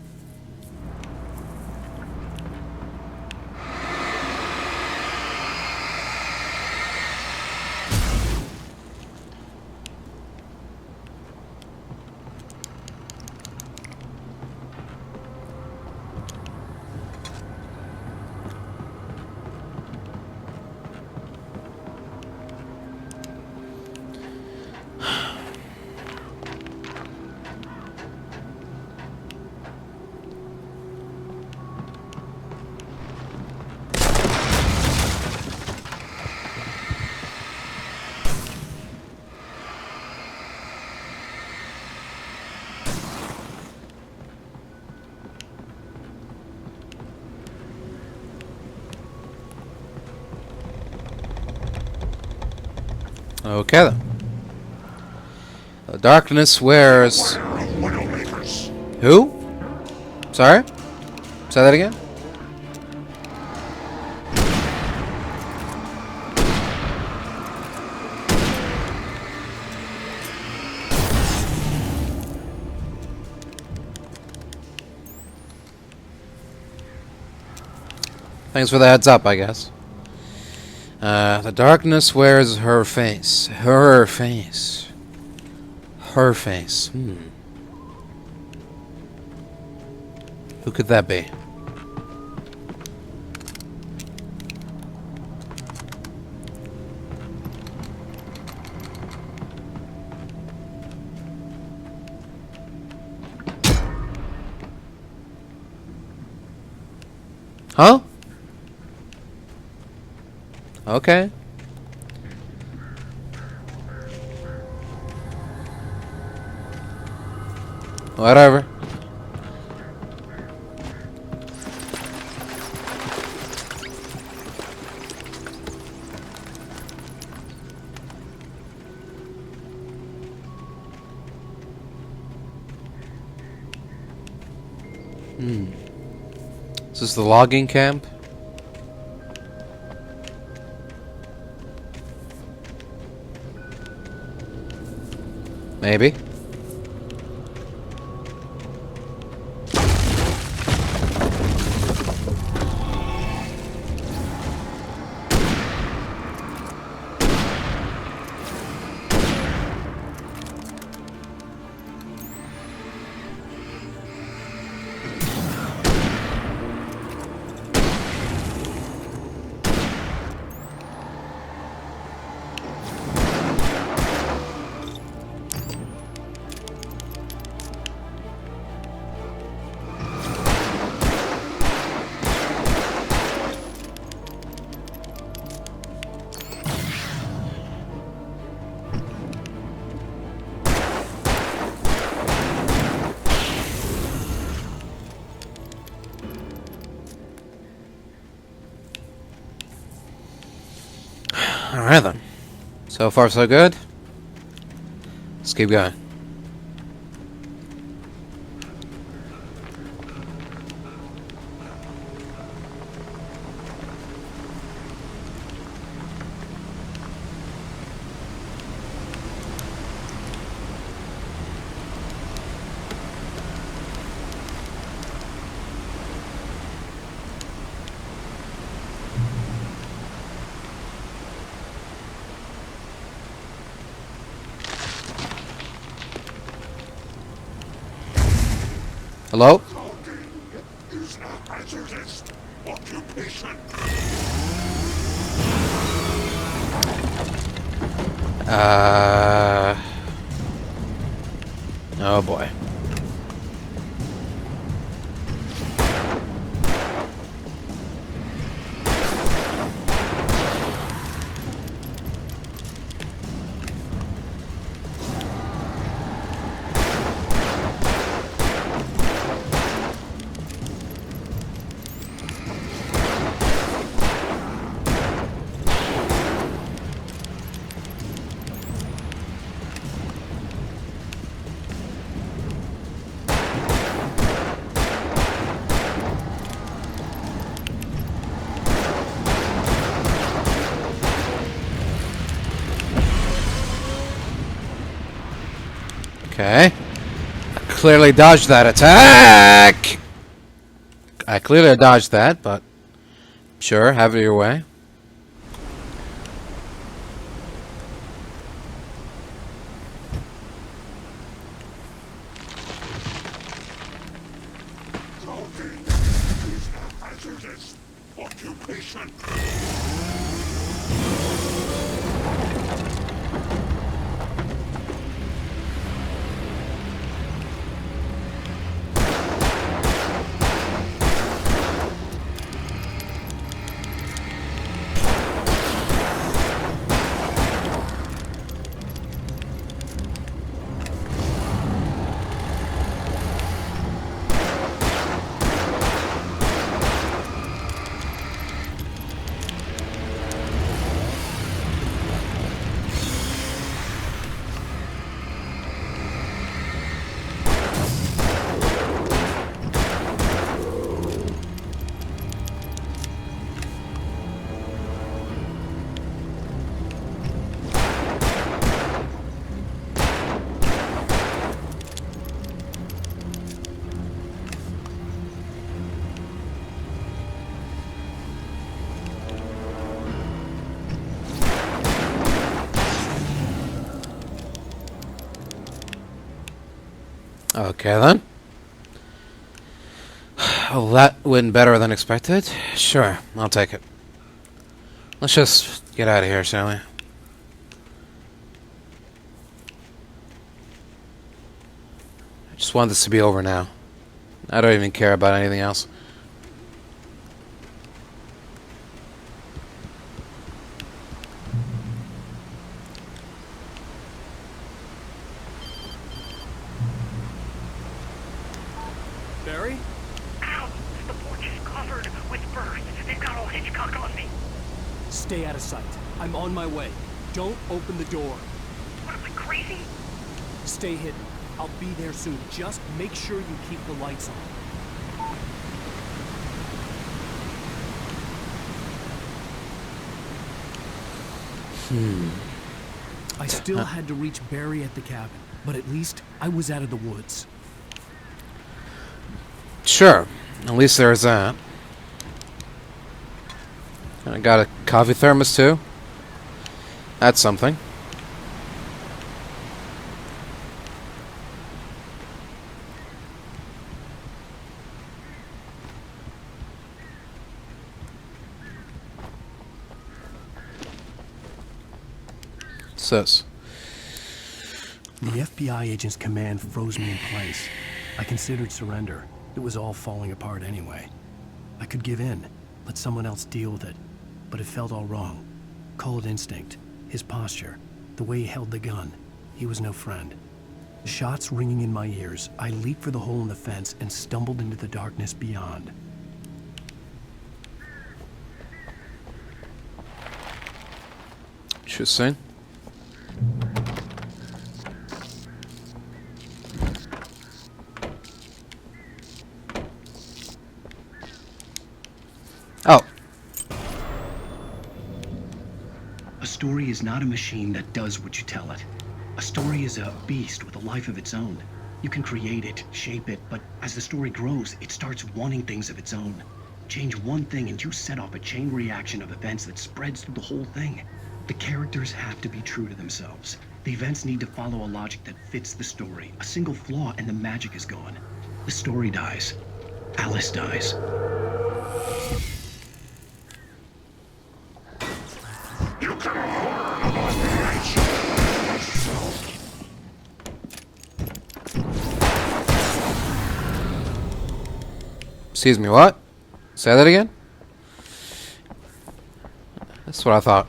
[SPEAKER 4] Okay then. The darkness wears... Who? Sorry? Say that again? Thanks for the heads up, I guess. The darkness wears her face. Her face. Her face. Who could that be? Huh? Okay. Whatever. Is this the logging camp? Maybe. Alright then. So far so good. Let's keep going. Hello? Oh boy. Okay. I clearly dodged that attack! I clearly dodged that, but sure, have it your way. Okay then. Oh, that went better than expected. Sure, I'll take it. Let's just get out of here, shall we? I just want this to be over now. I don't even care about anything else.
[SPEAKER 9] Barry?
[SPEAKER 14] Ow! The porch is covered with birds. They've got all Hitchcock on me.
[SPEAKER 9] Stay out of sight. I'm on my way. Don't open the door.
[SPEAKER 14] What, am I crazy?
[SPEAKER 9] Stay hidden. I'll be there soon. Just make sure you keep the lights on. I still had to reach Barry at the cabin, but at least I was out of the woods.
[SPEAKER 4] Sure, at least there's that. And I got a coffee thermos too. That's something. What's this?
[SPEAKER 3] The FBI agent's command froze me in place. I considered surrender. It was all falling apart anyway. I could give in, let someone else deal with it, but it felt all wrong. Call it instinct, his posture, the way he held the gun. He was no friend. The shots ringing in my ears, I leaped for the hole in the fence and stumbled into the darkness beyond.
[SPEAKER 4] Interesting. Oh.
[SPEAKER 3] A story is not a machine that does what you tell it. A story is a beast with a life of its own. You can create it, shape it, but as the story grows, it starts wanting things of its own. Change one thing and you set off a chain reaction of events that spreads through the whole thing. The characters have to be true to themselves. The events need to follow a logic that fits the story. A single flaw and the magic is gone. The story dies. Alice dies.
[SPEAKER 4] Excuse me, what? Say that again? That's what I thought.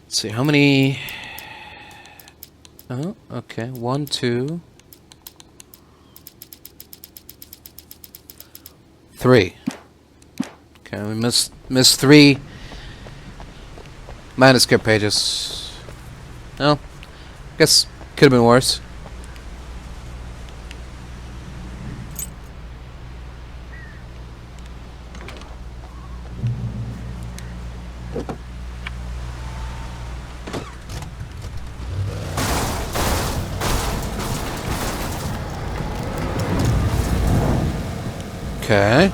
[SPEAKER 4] Let's see, how many... Oh, okay. 1, 2... 3. Okay, we missed 3 manuscript pages. Well, guess could have been worse. Okay.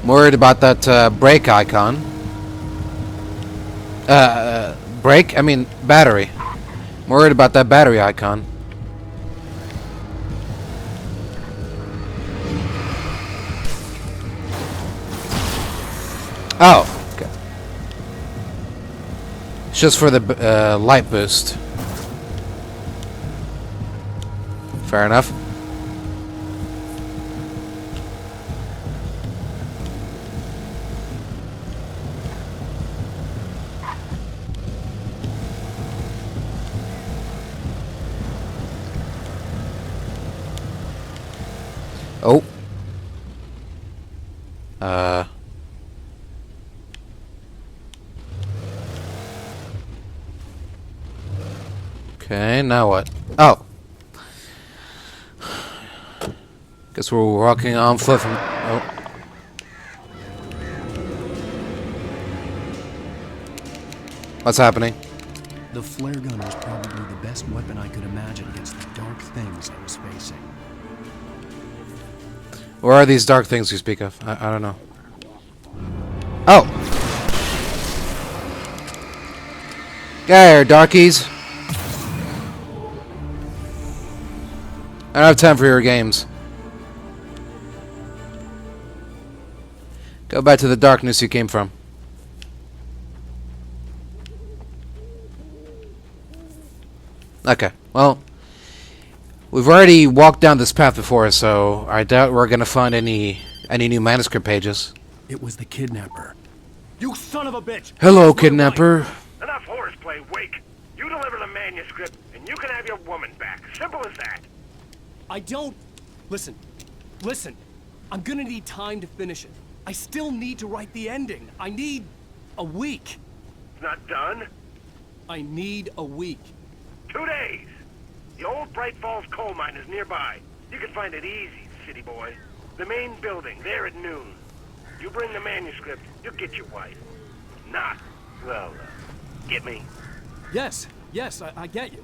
[SPEAKER 4] I'm worried about that brake icon. Brake? I mean, battery. I'm worried about that battery icon. Oh, okay. It's just for the light boost. Fair enough. Oh. Okay, now what? Oh. Guess we're walking on foot from... Oh. What's happening?
[SPEAKER 3] The flare gun was probably the best weapon I could imagine against the dark things I was facing.
[SPEAKER 4] Where are these dark things you speak of? I don't know. Oh! There, darkies! I don't have time for your games. Go back to the darkness you came from. Okay, well, we've already walked down this path before, so I doubt we're gonna find any new manuscript pages.
[SPEAKER 3] It was the kidnapper.
[SPEAKER 9] You son of a bitch!
[SPEAKER 4] Hello, kidnapper.
[SPEAKER 14] Enough horseplay, Wake. You deliver the manuscript, and you can have your woman back. Simple as that.
[SPEAKER 9] I don't... Listen. I'm gonna need time to finish it. I still need to write the ending. I need a week.
[SPEAKER 14] It's not done?
[SPEAKER 9] I need a week.
[SPEAKER 14] 2 days. The old Bright Falls coal mine is nearby. You can find it easy, city boy. The main building, there at noon. You bring the manuscript, you'll get your wife. Not, well, get me?
[SPEAKER 9] Yes, I get you.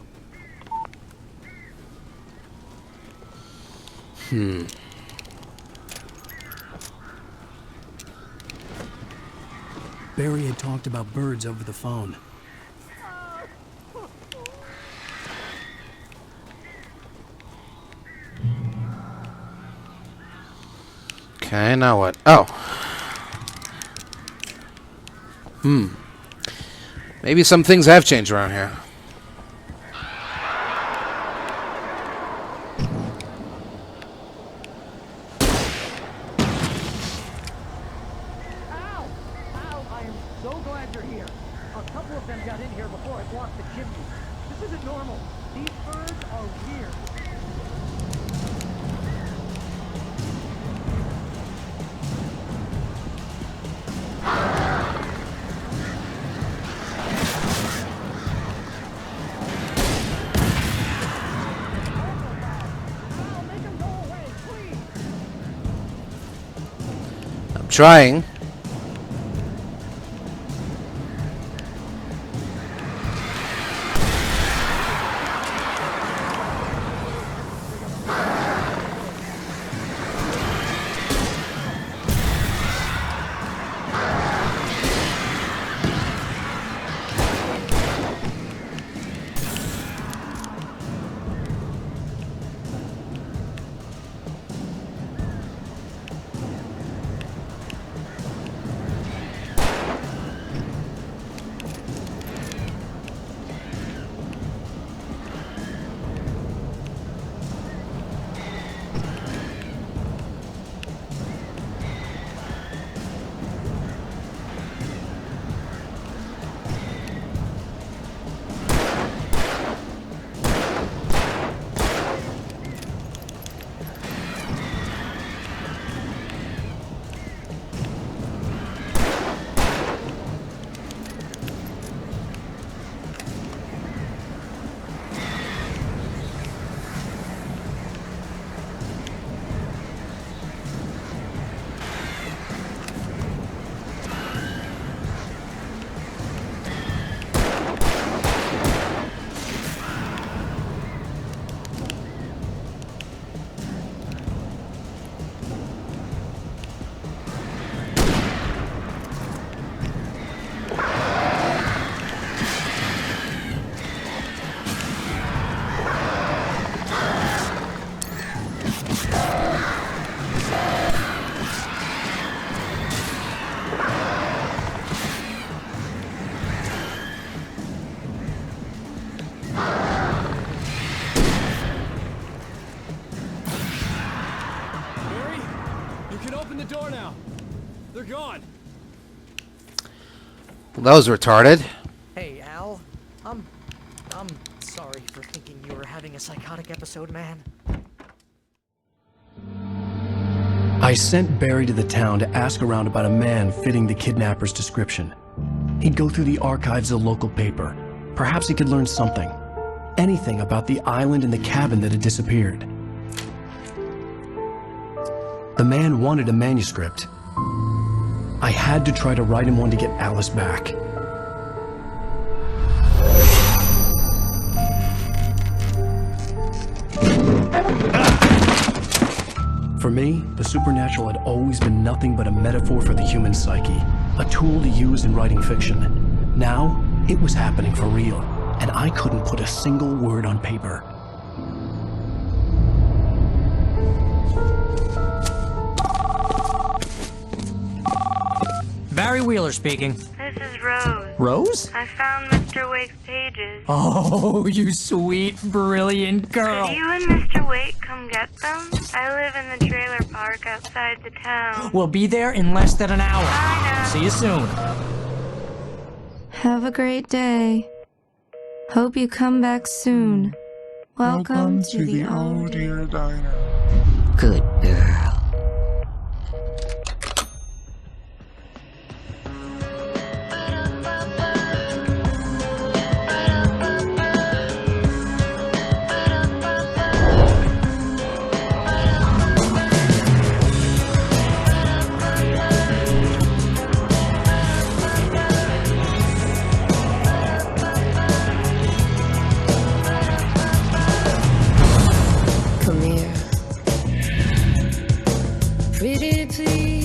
[SPEAKER 3] Barry had talked about birds over the phone.
[SPEAKER 4] Okay, now what? Oh. Maybe some things have changed around here.
[SPEAKER 18] I am so glad you're here. A couple of them got in here before I blocked the chimney. This isn't normal. These birds are weird.
[SPEAKER 4] I'm trying.
[SPEAKER 9] Open the door now. They're gone.
[SPEAKER 4] Well, that was retarded.
[SPEAKER 18] Hey, Al. I'm sorry for thinking you were having a psychotic episode, man.
[SPEAKER 3] I sent Barry to the town to ask around about a man fitting the kidnapper's description. He'd go through the archives of the local paper. Perhaps he could learn something. Anything about the island and the cabin that had disappeared. The man wanted a manuscript. I had to try to write him one to get Alice back. For me, the supernatural had always been nothing but a metaphor for the human psyche, a tool to use in writing fiction. Now, it was happening for real, and I couldn't put a single word on paper.
[SPEAKER 18] Barry Wheeler speaking.
[SPEAKER 10] This is Rose.
[SPEAKER 18] Rose?
[SPEAKER 10] I found Mr. Wake's pages.
[SPEAKER 18] Oh, you sweet, brilliant girl.
[SPEAKER 10] Could you and Mr. Wake come get them? I live in the trailer park outside the town.
[SPEAKER 18] We'll be there in less than an hour. See you soon.
[SPEAKER 20] Have a great day. Hope you come back soon. Welcome to the
[SPEAKER 5] Oh Dear Diner.
[SPEAKER 18] Good girl.
[SPEAKER 11] Come here, pretty please.